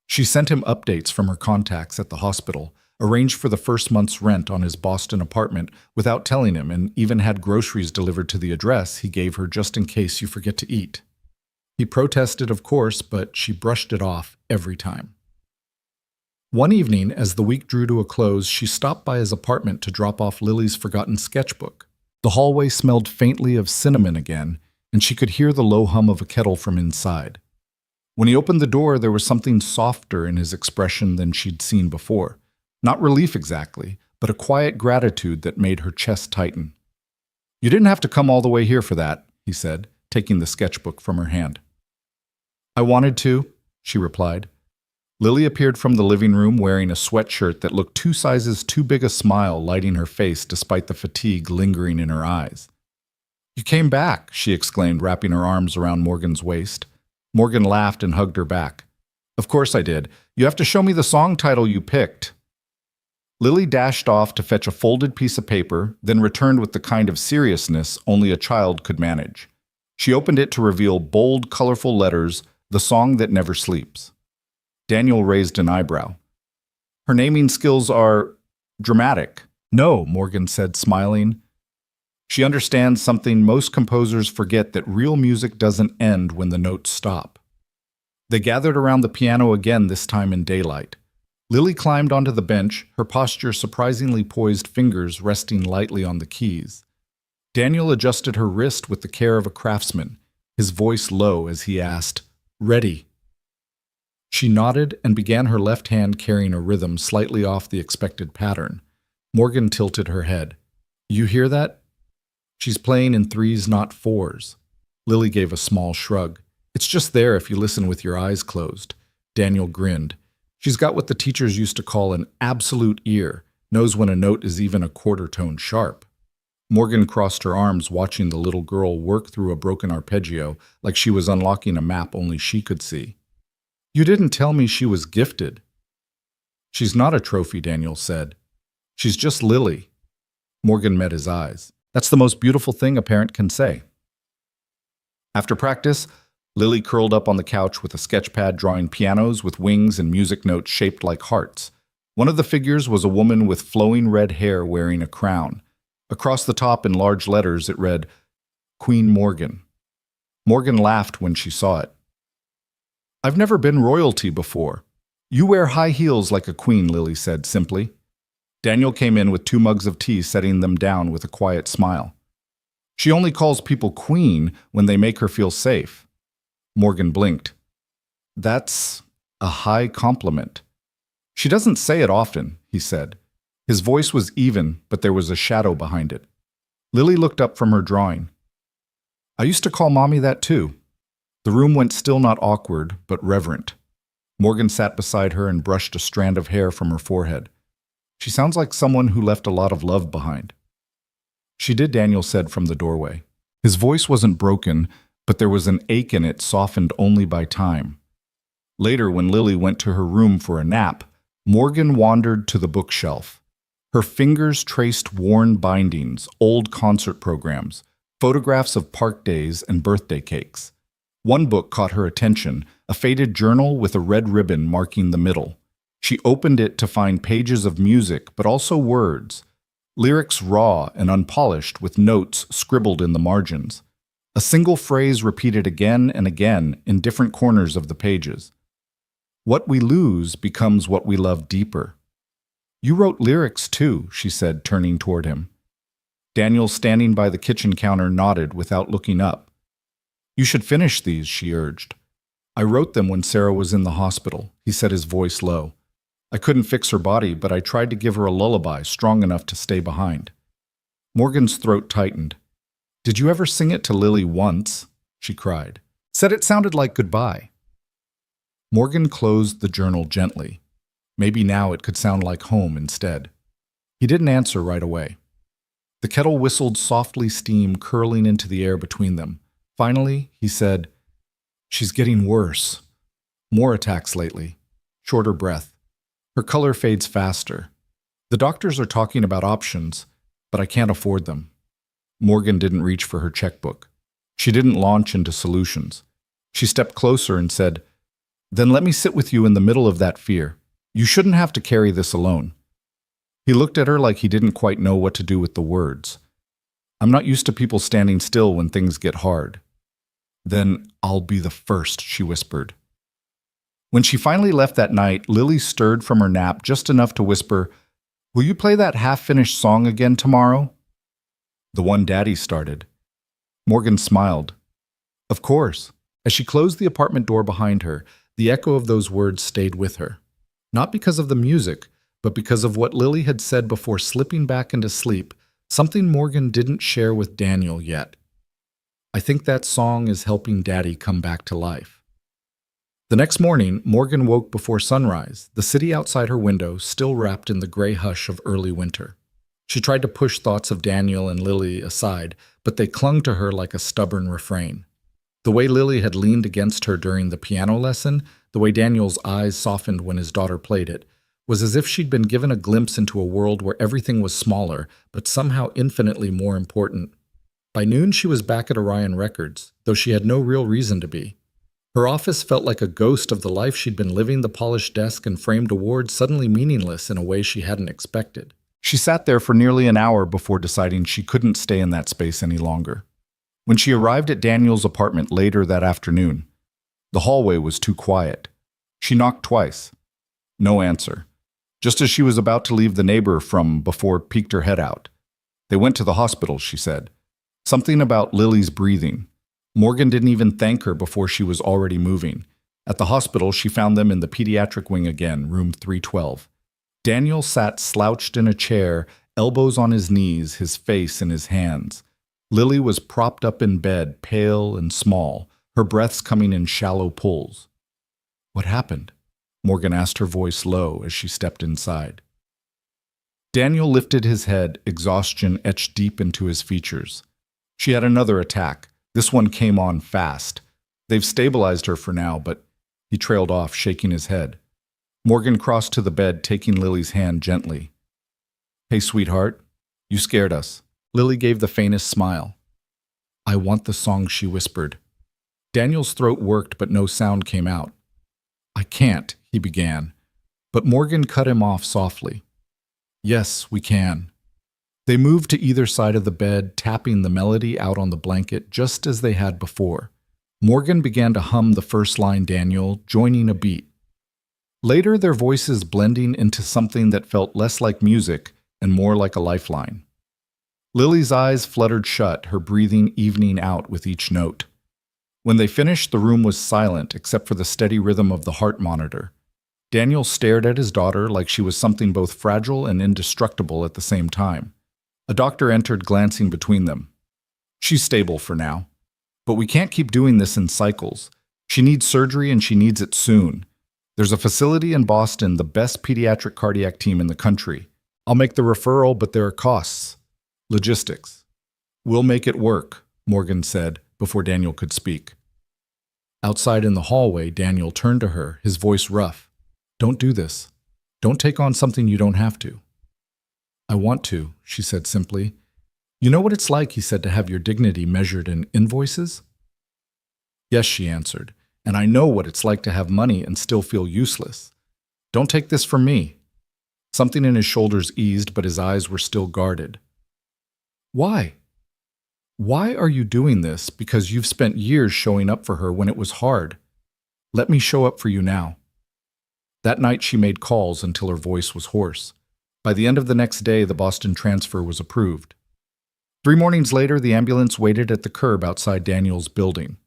She sent him updates from her contacts at the hospital, arranged for the first month's rent on his Boston apartment without telling him, and even had groceries delivered to the address he gave her just in case you forget to eat. He protested, of course, but she brushed it off every time. One evening, as the week drew to a close, she stopped by his apartment to drop off Lily's forgotten sketchbook. The hallway smelled faintly of cinnamon again, and she could hear the low hum of a kettle from inside. When he opened the door, there was something softer in his expression than she'd seen before. Not relief exactly, but a quiet gratitude that made her chest tighten. "You didn't have to come all the way here for that," he said, taking the sketchbook from her hand. "I wanted to," she replied. Lily appeared from the living room wearing a sweatshirt that looked 2 sizes too big a smile lighting her face despite the fatigue lingering in her eyes. "You came back," she exclaimed, wrapping her arms around Morgan's waist. Morgan laughed and hugged her back. "Of course I did. You have to show me the song title you picked." Lily dashed off to fetch a folded piece of paper, then returned with the kind of seriousness only a child could manage. She opened it to reveal bold, colorful letters, "The Song That Never Sleeps." Daniel raised an eyebrow. "Her naming skills are dramatic." "No," Morgan said, smiling. "She understands something most composers forget, that real music doesn't end when the notes stop." They gathered around the piano again, this time in daylight. Lily climbed onto the bench, her posture surprisingly poised, fingers resting lightly on the keys. Daniel adjusted her wrist with the care of a craftsman, his voice low as he asked, "Ready?" She nodded and began, her left hand carrying a rhythm slightly off the expected pattern. Morgan tilted her head. "You hear that? She's playing in 3s, not 4s. Lily gave a small shrug. "It's just there if you listen with your eyes closed." Daniel grinned. "She's got what the teachers used to call an absolute ear, knows when a note is even a quarter tone sharp." Morgan crossed her arms, watching the little girl work through a broken arpeggio like she was unlocking a map only she could see. "You didn't tell me she was gifted." "She's not a trophy," Daniel said. "She's just Lily." Morgan met his eyes. "That's the most beautiful thing a parent can say." After practice, Lily curled up on the couch with a sketchpad drawing pianos with wings and music notes shaped like hearts. One of the figures was a woman with flowing red hair wearing a crown. Across the top in large letters it read, "Queen Morgan." Morgan laughed when she saw it. "I've never been royalty before." "You wear high heels like a queen," Lily said simply. Daniel came in with 2 mugs of tea, setting them down with a quiet smile. "She only calls people queen when they make her feel safe." Morgan blinked. That's a high compliment. She doesn't say it often, he said. His voice was even, but there was a shadow behind it. Lily looked up from her drawing. I used to call Mommy that too. The room went still, not awkward, but reverent. Morgan sat beside her and brushed a strand of hair from her forehead. She sounds like someone who left a lot of love behind. She did, Daniel said from the doorway. His voice wasn't broken, but there was an ache in it softened only by time. Later, when Lily went to her room for a nap, Morgan wandered to the bookshelf. Her fingers traced worn bindings, old concert programs, photographs of park days and birthday cakes. One book caught her attention, a faded journal with a red ribbon marking the middle. She opened it to find pages of music, but also words. Lyrics raw and unpolished with notes scribbled in the margins. A single phrase repeated again and again in different corners of the pages. What we lose becomes what we love deeper. You wrote lyrics too, she said, turning toward him. Daniel, standing by the kitchen counter, nodded without looking up. You should finish these, she urged. I wrote them when Sarah was in the hospital, he said, his voice low. I couldn't fix her body, but I tried to give her a lullaby strong enough to stay behind. Morgan's throat tightened. Did you ever sing it to Lily once? She cried. Said it sounded like goodbye. Morgan closed the journal gently. Maybe now it could sound like home instead. He didn't answer right away. The kettle whistled softly, steam curling into the air between them. Finally, he said, She's getting worse. More attacks lately. Shorter breath. Her color fades faster. The doctors are talking about options, but I can't afford them. Morgan didn't reach for her checkbook. She didn't launch into solutions. She stepped closer and said, Then let me sit with you in the middle of that fear. You shouldn't have to carry this alone. He looked at her like he didn't quite know what to do with the words. I'm not used to people standing still when things get hard. Then I'll be the first, she whispered. When she finally left that night, Lily stirred from her nap just enough to whisper, Will you play that half-finished song again tomorrow? The one Daddy started. Morgan smiled. Of course. As she closed the apartment door behind her, the echo of those words stayed with her. Not because of the music, but because of what Lily had said before slipping back into sleep, something Morgan didn't share with Daniel yet. I think that song is helping Daddy come back to life. The next morning, Morgan woke before sunrise, the city outside her window still wrapped in the gray hush of early winter. She tried to push thoughts of Daniel and Lily aside, but they clung to her like a stubborn refrain. The way Lily had leaned against her during the piano lesson, the way Daniel's eyes softened when his daughter played it, was as if she'd been given a glimpse into a world where everything was smaller, but somehow infinitely more important. By noon, she was back at Orion Records, though she had no real reason to be. Her office felt like a ghost of the life she'd been living, the polished desk and framed awards suddenly meaningless in a way she hadn't expected. She sat there for nearly an hour before deciding she couldn't stay in that space any longer. When she arrived at Daniel's apartment later that afternoon, the hallway was too quiet. She knocked twice. No answer. Just as she was about to leave, the neighbor from before peeked her head out. They went to the hospital, she said. Something about Lily's breathing. Morgan didn't even thank her before she was already moving. At the hospital, she found them in the pediatric wing again, room 312. Daniel sat slouched in a chair, elbows on his knees, his face in his hands. Lily was propped up in bed, pale and small, her breaths coming in shallow pulls. What happened? Morgan asked, her voice low as she stepped inside. Daniel lifted his head, exhaustion etched deep into his features. She had another attack. This one came on fast. They've stabilized her for now, but he trailed off, shaking his head. Morgan crossed to the bed, taking Lily's hand gently. Hey, sweetheart, you scared us. Lily gave the faintest smile. I want the song, she whispered. Daniel's throat worked, but no sound came out. I can't, he began, but Morgan cut him off softly. Yes, we can. They moved to either side of the bed, tapping the melody out on the blanket just as they had before. Morgan began to hum the first line, Daniel, joining a beat. Later, their voices blending into something that felt less like music and more like a lifeline. Lily's eyes fluttered shut, her breathing evening out with each note. When they finished, the room was silent except for the steady rhythm of the heart monitor. Daniel stared at his daughter like she was something both fragile and indestructible at the same time. A doctor entered, glancing between them. "She's stable for now. But we can't keep doing this in cycles. She needs surgery and she needs it soon. There's a facility in Boston, the best pediatric cardiac team in the country. I'll make the referral, but there are costs. Logistics." "We'll make it work," Morgan said before Daniel could speak. Outside in the hallway, Daniel turned to her, his voice rough. "Don't do this. Don't take on something you don't have to." "I want to," she said simply. "You know what it's like," he said, "to have your dignity measured in invoices?" "Yes," she answered, "and I know what it's like to have money and still feel useless. Don't take this from me." Something in his shoulders eased, but his eyes were still guarded. "Why? Why are you doing this? Because you've spent years showing up for her when it was hard. Let me show up for you now." That night she made calls until her voice was hoarse. By the end of the next day, the Boston transfer was approved. 3 mornings later, the ambulance waited at the curb outside Daniel's building.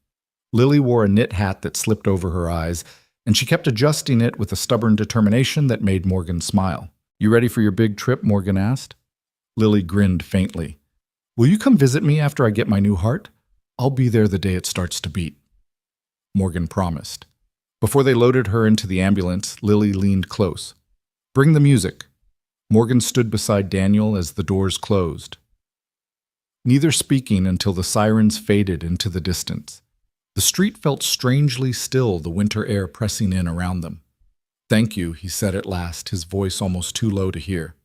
Lily wore a knit hat that slipped over her eyes, and she kept adjusting it with a stubborn determination that made Morgan smile. "You ready for your big trip?" Morgan asked. Lily grinned faintly. "Will you come visit me after I get my new heart? I'll be there the day it starts to beat." Morgan promised. Before they loaded her into the ambulance, Lily leaned close. "Bring the music." Morgan stood beside Daniel as the doors closed, neither speaking until the sirens faded into the distance. The street felt strangely still, the winter air pressing in around them. "Thank you," he said at last, his voice almost too low to hear.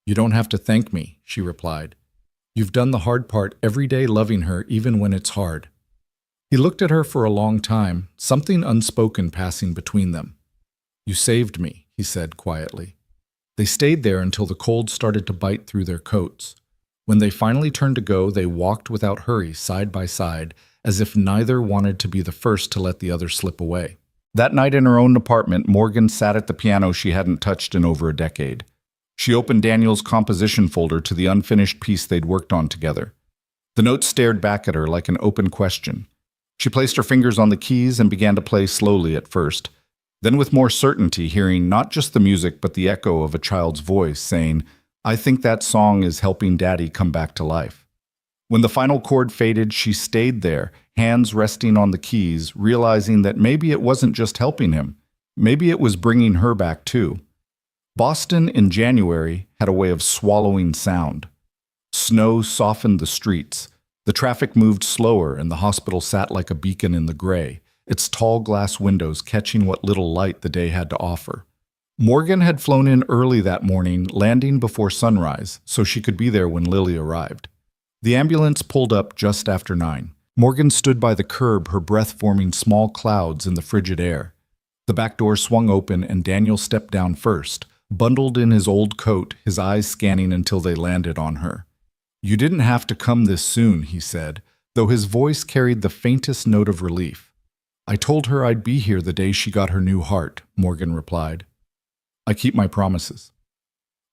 "You don't have to thank me," she replied. "You've done the hard part every day, loving her even when it's hard." He looked at her for a long time, something unspoken passing between them. "You saved me," he said quietly. They stayed there until the cold started to bite through their coats. When they finally turned to go, they walked without hurry, side by side, as if neither wanted to be the first to let the other slip away. That night in her own apartment, Morgan sat at the piano she hadn't touched in over a decade. She opened Daniel's composition folder to the unfinished piece they'd worked on together. The notes stared back at her like an open question. She placed her fingers on the keys and began to play slowly at first, then with more certainty, hearing not just the music but the echo of a child's voice saying, "I think that song is helping Daddy come back to life." When the final chord faded, she stayed there, hands resting on the keys, realizing that maybe it wasn't just helping him. Maybe it was bringing her back too. Boston in January had a way of swallowing sound. Snow softened the streets. The traffic moved slower, and the hospital sat like a beacon in the gray, its tall glass windows catching what little light the day had to offer. Morgan had flown in early that morning, landing before sunrise, so she could be there when Lily arrived. The ambulance pulled up just after 9. Morgan stood by the curb, her breath forming small clouds in the frigid air. The back door swung open, and Daniel stepped down first, bundled in his old coat, his eyes scanning until they landed on her. "You didn't have to come this soon," he said, though his voice carried the faintest note of relief. "I told her I'd be here the day she got her new heart," Morgan replied. "I keep my promises."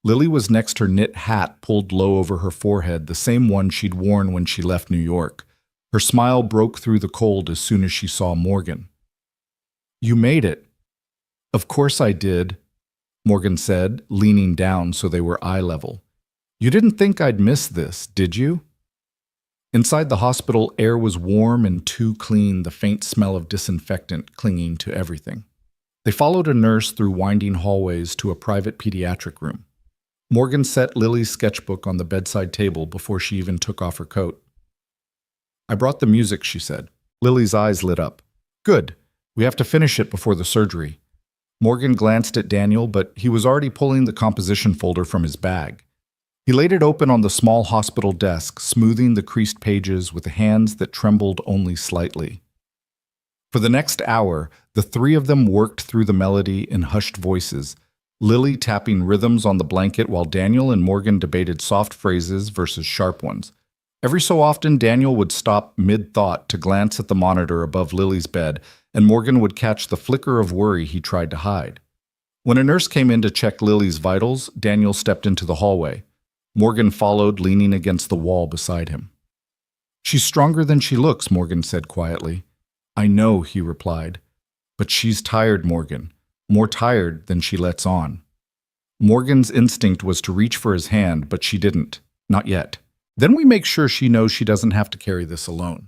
Lily was next, her knit hat pulled low over her forehead, the same one she'd worn when she left New York. Her smile broke through the cold as soon as she saw Morgan. "You made it." "Of course I did," Morgan said, leaning down so they were eye level. "You didn't think I'd miss this, did you?" Inside the hospital, air was warm and too clean, the faint smell of disinfectant clinging to everything. They followed a nurse through winding hallways to a private pediatric room. Morgan set Lily's sketchbook on the bedside table before she even took off her coat. "I brought the music," she said. Lily's eyes lit up. "Good. We have to finish it before the surgery." Morgan glanced at Daniel, but he was already pulling the composition folder from his bag. He laid it open on the small hospital desk, smoothing the creased pages with hands that trembled only slightly. For the next hour, the three of them worked through the melody in hushed voices, Lily tapping rhythms on the blanket while Daniel and Morgan debated soft phrases versus sharp ones. Every so often, Daniel would stop mid-thought to glance at the monitor above Lily's bed, and Morgan would catch the flicker of worry he tried to hide. When a nurse came in to check Lily's vitals, Daniel stepped into the hallway. Morgan followed, leaning against the wall beside him. "She's stronger than she looks," Morgan said quietly. I know, he replied. But she's tired, Morgan. More tired than she lets on. Morgan's instinct was to reach for his hand, but she didn't. Not yet. Then we make sure she knows she doesn't have to carry this alone.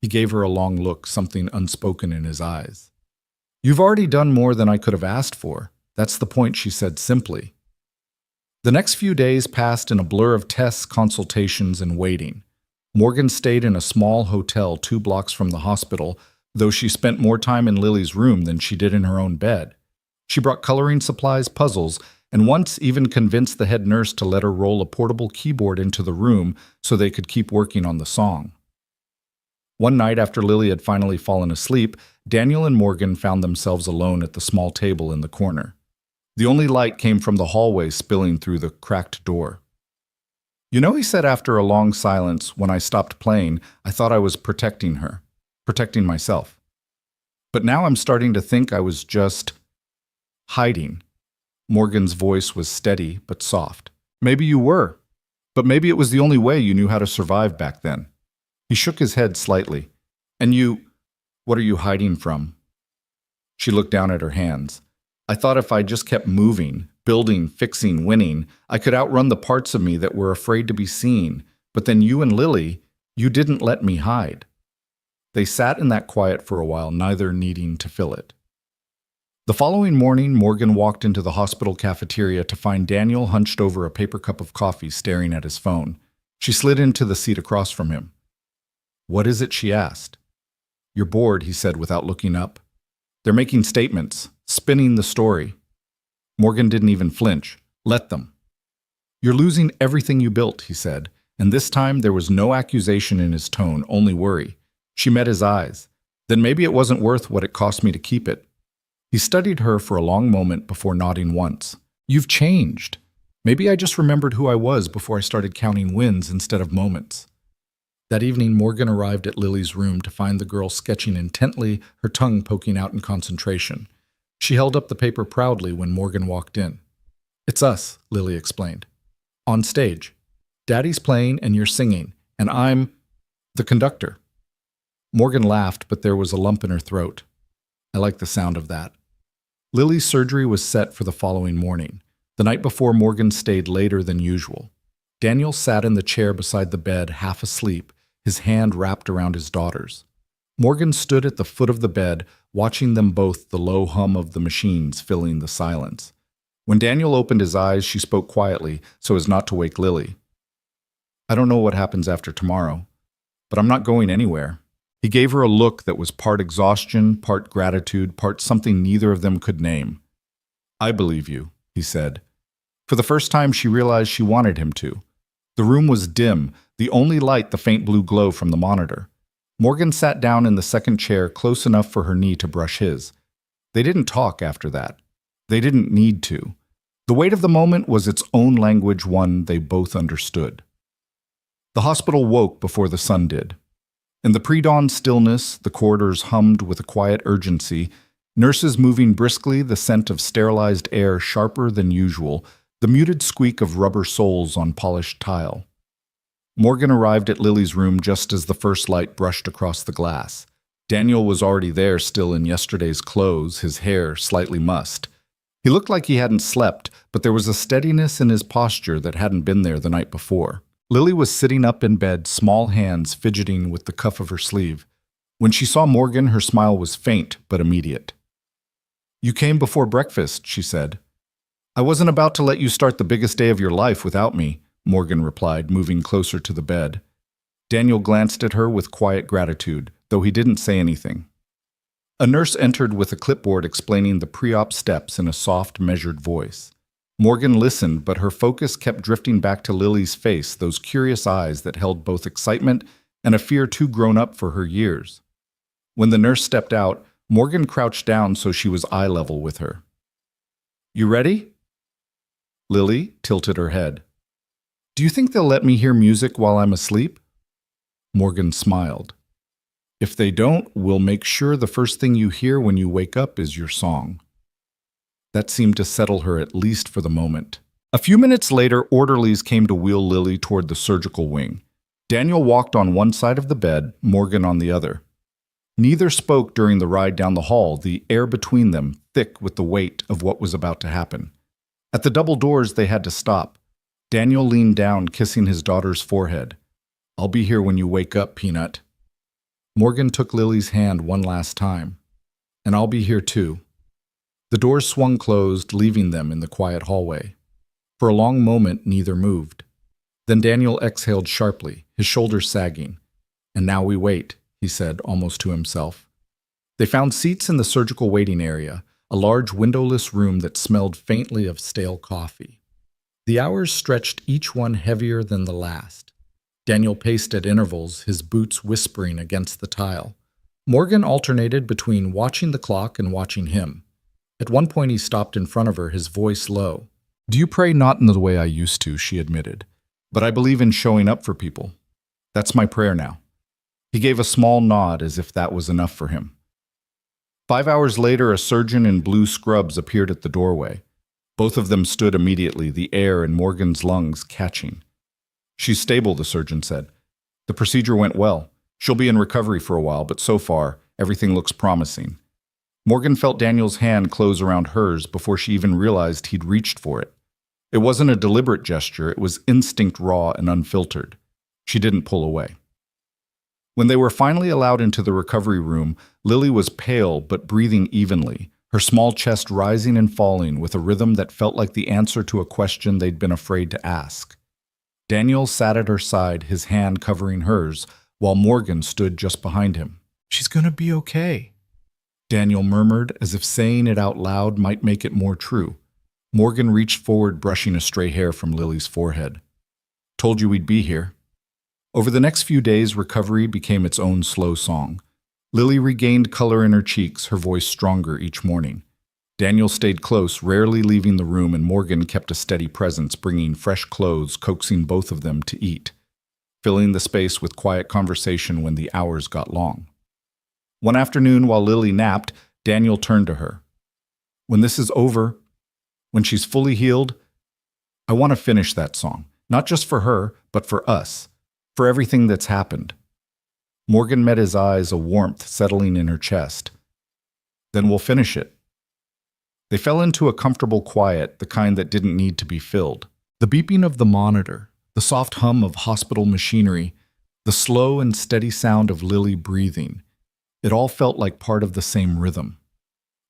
He gave her a long look, something unspoken in his eyes. You've already done more than I could have asked for. That's the point, she said simply. The next few days passed in a blur of tests, consultations, and waiting. Morgan stayed in a small hotel 2 blocks from the hospital, though she spent more time in Lily's room than she did in her own bed. She brought coloring supplies, puzzles, and once even convinced the head nurse to let her roll a portable keyboard into the room so they could keep working on the song. One night after Lily had finally fallen asleep, Daniel and Morgan found themselves alone at the small table in the corner. The only light came from the hallway spilling through the cracked door. You know, he said after a long silence, when I stopped playing, I thought I was protecting her, protecting myself. But now I'm starting to think I was just hiding. Morgan's voice was steady but soft. Maybe you were, but maybe it was the only way you knew how to survive back then. He shook his head slightly. And you, what are you hiding from? She looked down at her hands. I thought if I just kept moving, building, fixing, winning, I could outrun the parts of me that were afraid to be seen. But then you and Lily, you didn't let me hide. They sat in that quiet for a while, neither needing to fill it. The following morning, Morgan walked into the hospital cafeteria to find Daniel hunched over a paper cup of coffee staring at his phone. She slid into the seat across from him. What is it? She asked. You're bored, he said without looking up. They're making statements, spinning the story. Morgan didn't even flinch. Let them. You're losing everything you built, he said, and this time there was no accusation in his tone, only worry. She met his eyes. Then maybe it wasn't worth what it cost me to keep it. He studied her for a long moment before nodding once. You've changed. Maybe I just remembered who I was before I started counting wins instead of moments. That evening, Morgan arrived at Lily's room to find the girl sketching intently, her tongue poking out in concentration. She held up the paper proudly when Morgan walked in. It's us, Lily explained. On stage. Daddy's playing and you're singing, and I'm the conductor. Morgan laughed, but there was a lump in her throat. I like the sound of that. Lily's surgery was set for the following morning. The night before, Morgan stayed later than usual. Daniel sat in the chair beside the bed, half asleep, his hand wrapped around his daughter's. Morgan stood at the foot of the bed, watching them both, the low hum of the machines filling the silence. When Daniel opened his eyes, she spoke quietly, so as not to wake Lily. I don't know what happens after tomorrow, but I'm not going anywhere. He gave her a look that was part exhaustion, part gratitude, part something neither of them could name. I believe you, he said. For the first time, she realized she wanted him to. The room was dim, the only light the faint blue glow from the monitor. Morgan sat down in the second chair close enough for her knee to brush his. They didn't talk after that. They didn't need to. The weight of the moment was its own language, one they both understood. The hospital woke before the sun did. In the pre-dawn stillness, the corridors hummed with a quiet urgency, nurses moving briskly, the scent of sterilized air sharper than usual, the muted squeak of rubber soles on polished tile. Morgan arrived at Lily's room just as the first light brushed across the glass. Daniel was already there, still in yesterday's clothes, his hair slightly mussed. He looked like he hadn't slept, but there was a steadiness in his posture that hadn't been there the night before. Lily was sitting up in bed, small hands fidgeting with the cuff of her sleeve. When she saw Morgan, her smile was faint but immediate. You came before breakfast, she said. I wasn't about to let you start the biggest day of your life without me, Morgan replied, moving closer to the bed. Daniel glanced at her with quiet gratitude, though he didn't say anything. A nurse entered with a clipboard explaining the pre-op steps in a soft, measured voice. Morgan listened, but her focus kept drifting back to Lily's face, those curious eyes that held both excitement and a fear too grown up for her years. When the nurse stepped out, Morgan crouched down so she was eye level with her. You ready? Lily tilted her head. Do you think they'll let me hear music while I'm asleep? Morgan smiled. If they don't, we'll make sure the first thing you hear when you wake up is your song. That seemed to settle her, at least for the moment. A few minutes later, orderlies came to wheel Lily toward the surgical wing. Daniel walked on one side of the bed, Morgan on the other. Neither spoke during the ride down the hall, the air between them thick with the weight of what was about to happen. At the double doors, they had to stop. Daniel leaned down, kissing his daughter's forehead. "I'll be here when you wake up, Peanut." Morgan took Lily's hand one last time. "And I'll be here too." The doors swung closed, leaving them in the quiet hallway. For a long moment, neither moved. Then Daniel exhaled sharply, his shoulders sagging. "And now we wait," he said, almost to himself. They found seats in the surgical waiting area, a large windowless room that smelled faintly of stale coffee. The hours stretched, each one heavier than the last. Daniel paced at intervals, his boots whispering against the tile. Morgan alternated between watching the clock and watching him. At one point he stopped in front of her, his voice low. "Do you pray?" "Not in the way I used to," she admitted. "But I believe in showing up for people. That's my prayer now." He gave a small nod as if that was enough for him. 5 hours later, a surgeon in blue scrubs appeared at the doorway. Both of them stood immediately, the air in Morgan's lungs catching. "She's stable," the surgeon said. "The procedure went well. She'll be in recovery for a while, but so far, everything looks promising." Morgan felt Daniel's hand close around hers before she even realized he'd reached for it. It wasn't a deliberate gesture, it was instinct, raw and unfiltered. She didn't pull away. When they were finally allowed into the recovery room, Lily was pale but breathing evenly, her small chest rising and falling with a rhythm that felt like the answer to a question they'd been afraid to ask. Daniel sat at her side, his hand covering hers, while Morgan stood just behind him. "She's gonna be okay," Daniel murmured, as if saying it out loud might make it more true. Morgan reached forward, brushing a stray hair from Lily's forehead. "Told you we'd be here." Over the next few days, recovery became its own slow song. Lily regained color in her cheeks, her voice stronger each morning. Daniel stayed close, rarely leaving the room, and Morgan kept a steady presence, bringing fresh clothes, coaxing both of them to eat, filling the space with quiet conversation when the hours got long. One afternoon, while Lily napped, Daniel turned to her. "When this is over, when she's fully healed, I want to finish that song, not just for her, but for us, for everything that's happened." Morgan met his eyes, a warmth settling in her chest. "Then we'll finish it." They fell into a comfortable quiet, the kind that didn't need to be filled. The beeping of the monitor, the soft hum of hospital machinery, the slow and steady sound of Lily breathing, it all felt like part of the same rhythm.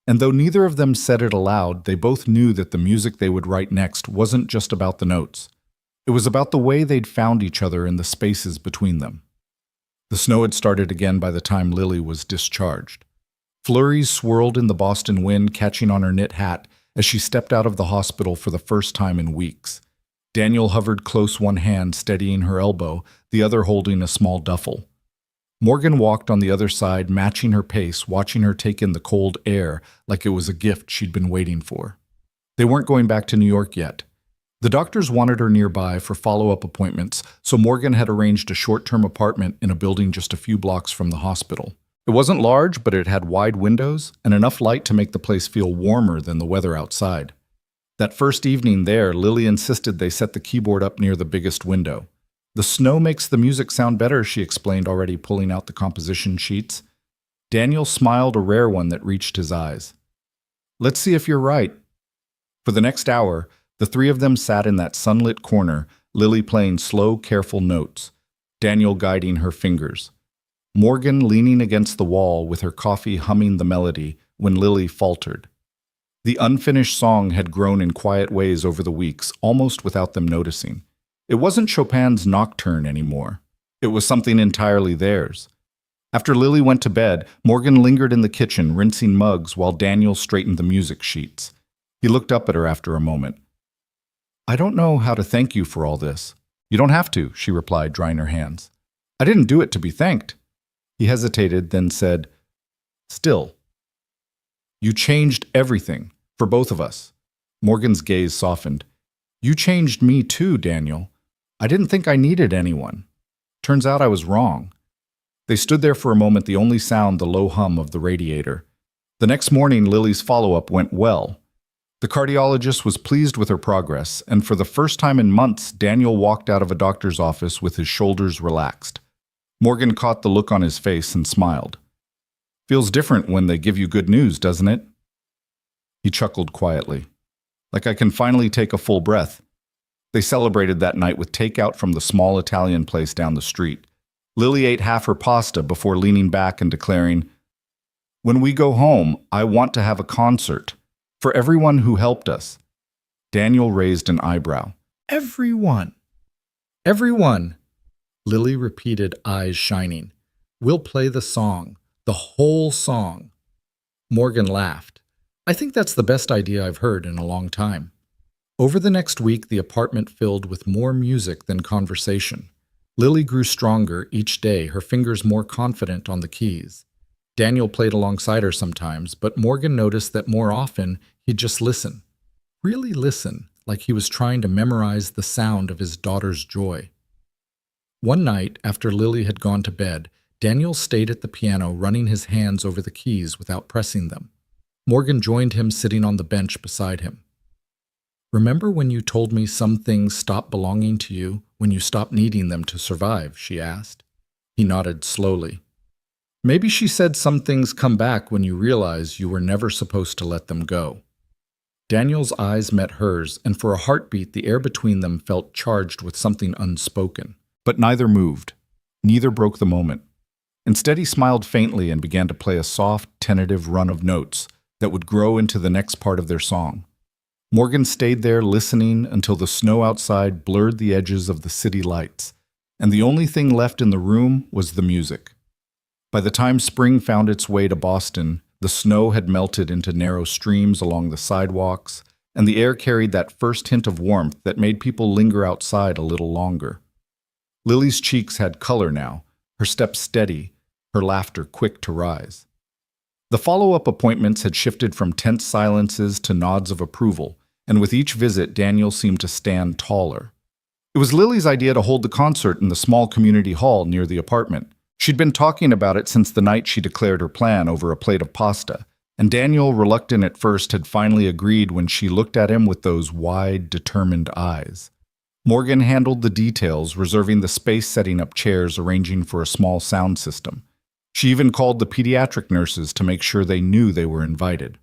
And though neither of them said it aloud, they both knew that the music they would write next wasn't just about the notes. It was about the way they'd found each other in the spaces between them. The snow had started again by the time Lily was discharged. Flurries swirled in the Boston wind, catching on her knit hat as she stepped out of the hospital for the first time in weeks. Daniel hovered close, one hand steadying her elbow, the other holding a small duffel. Morgan walked on the other side, matching her pace, watching her take in the cold air like it was a gift she'd been waiting for. They weren't going back to New York yet. The doctors wanted her nearby for follow-up appointments, so Morgan had arranged a short-term apartment in a building just a few blocks from the hospital. It wasn't large, but it had wide windows and enough light to make the place feel warmer than the weather outside. That first evening there, Lily insisted they set the keyboard up near the biggest window. "The snow makes the music sound better," she explained, already pulling out the composition sheets. Daniel smiled, a rare one that reached his eyes. "Let's see if you're right." For the next hour, the three of them sat in that sunlit corner, Lily playing slow, careful notes, Daniel guiding her fingers. Morgan leaning against the wall with her coffee humming the melody when Lily faltered. The unfinished song had grown in quiet ways over the weeks, almost without them noticing. It wasn't Chopin's nocturne anymore. It was something entirely theirs. After Lily went to bed, Morgan lingered in the kitchen, rinsing mugs while Daniel straightened the music sheets. He looked up at her after a moment. "I don't know how to thank you for all this." "You don't have to," she replied, drying her hands. "I didn't do it to be thanked." He hesitated, then said, "Still, you changed everything, for both of us." Morgan's gaze softened. "You changed me too, Daniel. I didn't think I needed anyone. Turns out I was wrong." They stood there for a moment, the only sound the low hum of the radiator. The next morning, Lily's follow-up went well. The cardiologist was pleased with her progress, and for the first time in months, Daniel walked out of a doctor's office with his shoulders relaxed. Morgan caught the look on his face and smiled. Feels different when they give you good news, doesn't it? He chuckled quietly. Like I can finally take a full breath. They celebrated that night with takeout from the small Italian place down the street. Lily ate half her pasta before leaning back and declaring, "When we go home, I want to have a concert. For everyone who helped us." Daniel raised an eyebrow. "Everyone." "Everyone," Lily repeated, eyes shining. "We'll play the song. The whole song." Morgan laughed. "I think that's the best idea I've heard in a long time." Over the next week, the apartment filled with more music than conversation. Lily grew stronger each day, her fingers more confident on the keys. Daniel played alongside her sometimes, but Morgan noticed that more often he'd just listen. Really listen, like he was trying to memorize the sound of his daughter's joy. One night, after Lily had gone to bed, Daniel stayed at the piano, running his hands over the keys without pressing them. Morgan joined him, sitting on the bench beside him. "Remember when you told me some things stop belonging to you when you stop needing them to survive?" she asked. He nodded slowly. "Maybe she said some things come back when you realize you were never supposed to let them go." Daniel's eyes met hers, and for a heartbeat the air between them felt charged with something unspoken. But neither moved. Neither broke the moment. Instead, he smiled faintly and began to play a soft, tentative run of notes that would grow into the next part of their song. Morgan stayed there listening until the snow outside blurred the edges of the city lights, and the only thing left in the room was the music. By the time spring found its way to Boston, the snow had melted into narrow streams along the sidewalks, and the air carried that first hint of warmth that made people linger outside a little longer. Lily's cheeks had color now, her steps steady, her laughter quick to rise. The follow-up appointments had shifted from tense silences to nods of approval, and with each visit, Daniel seemed to stand taller. It was Lily's idea to hold the concert in the small community hall near the apartment. She'd been talking about it since the night she declared her plan over a plate of pasta, and Daniel, reluctant at first, had finally agreed when she looked at him with those wide, determined eyes. Morgan handled the details, reserving the space, setting up chairs, arranging for a small sound system. She even called the pediatric nurses to make sure they knew they were invited.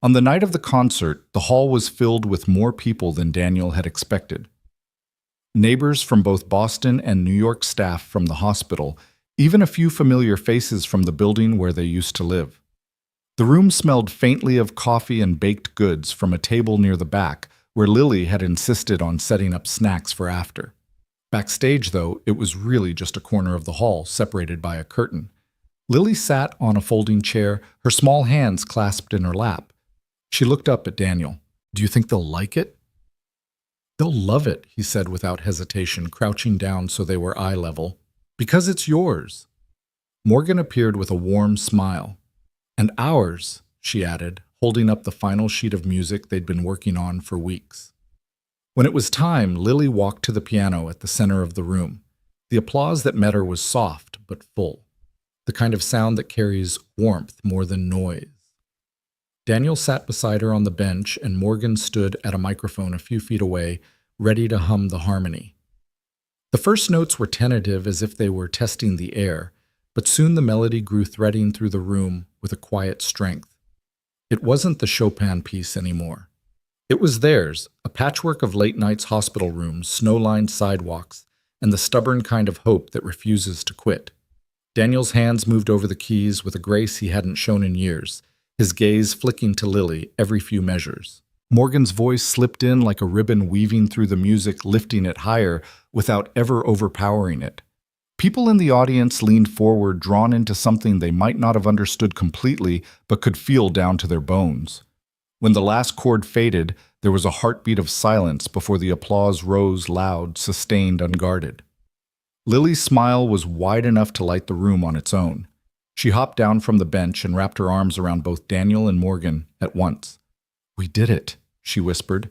On the night of the concert, the hall was filled with more people than Daniel had expected. Neighbors from both Boston and New York, staff from the hospital, even a few familiar faces from the building where they used to live. The room smelled faintly of coffee and baked goods from a table near the back, where Lily had insisted on setting up snacks for after. Backstage, though, it was really just a corner of the hall, separated by a curtain. Lily sat on a folding chair, her small hands clasped in her lap. She looked up at Daniel. "Do you think they'll like it?" "They'll love it," he said without hesitation, crouching down so they were eye level. "Because it's yours." Morgan appeared with a warm smile. "And ours," she added, holding up the final sheet of music they'd been working on for weeks. When it was time, Lily walked to the piano at the center of the room. The applause that met her was soft but full, the kind of sound that carries warmth more than noise. Daniel sat beside her on the bench, and Morgan stood at a microphone a few feet away, ready to hum the harmony. The first notes were tentative, as if they were testing the air, but soon the melody grew, threading through the room with a quiet strength. It wasn't the Chopin piece anymore. It was theirs, a patchwork of late nights, hospital rooms, snow-lined sidewalks, and the stubborn kind of hope that refuses to quit. Daniel's hands moved over the keys with a grace he hadn't shown in years, his gaze flicking to Lily every few measures. Morgan's voice slipped in like a ribbon, weaving through the music, lifting it higher without ever overpowering it. People in the audience leaned forward, drawn into something they might not have understood completely, but could feel down to their bones. When the last chord faded, there was a heartbeat of silence before the applause rose loud, sustained, unguarded. Lily's smile was wide enough to light the room on its own. She hopped down from the bench and wrapped her arms around both Daniel and Morgan at once. "We did it," she whispered.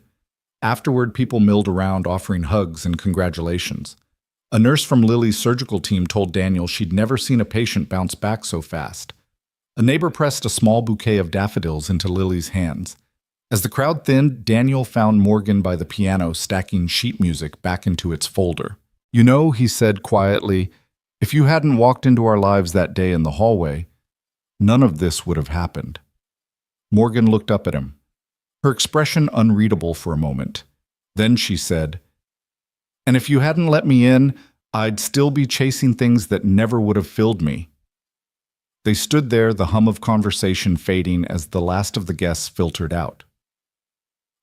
Afterward, people milled around, offering hugs and congratulations. A nurse from Lily's surgical team told Daniel she'd never seen a patient bounce back so fast. A neighbor pressed a small bouquet of daffodils into Lily's hands. As the crowd thinned, Daniel found Morgan by the piano, stacking sheet music back into its folder. "You know," he said quietly, "if you hadn't walked into our lives that day in the hallway, None of this would have happened. Morgan looked up at him, her expression unreadable for a moment. Then she said, "And if you hadn't let me in, I'd still be chasing things that never would have filled me." They stood there, the hum of conversation fading as the last of the guests filtered out.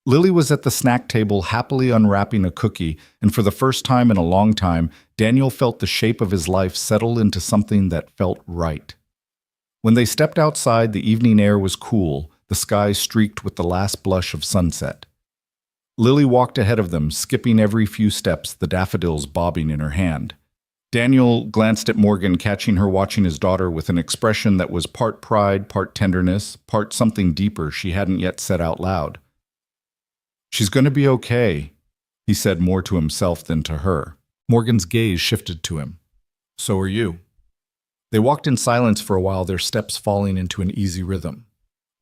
Lily was at the snack table happily unwrapping a cookie, and for the first time in a long time, Daniel felt the shape of his life settle into something that felt right. When they stepped outside, the evening air was cool, the sky streaked with the last blush of sunset. Lily walked ahead of them, skipping every few steps, the daffodils bobbing in her hand. Daniel glanced at Morgan, catching her watching his daughter with an expression that was part pride, part tenderness, part something deeper she hadn't yet said out loud. "She's going to be okay," he said more to himself than to her. Morgan's gaze shifted to him. "So are you." They walked in silence for a while, their steps falling into an easy rhythm.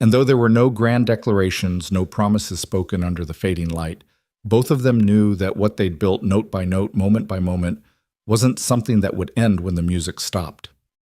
And though there were no grand declarations, no promises spoken under the fading light, both of them knew that what they'd built note by note, moment by moment, wasn't something that would end when the music stopped.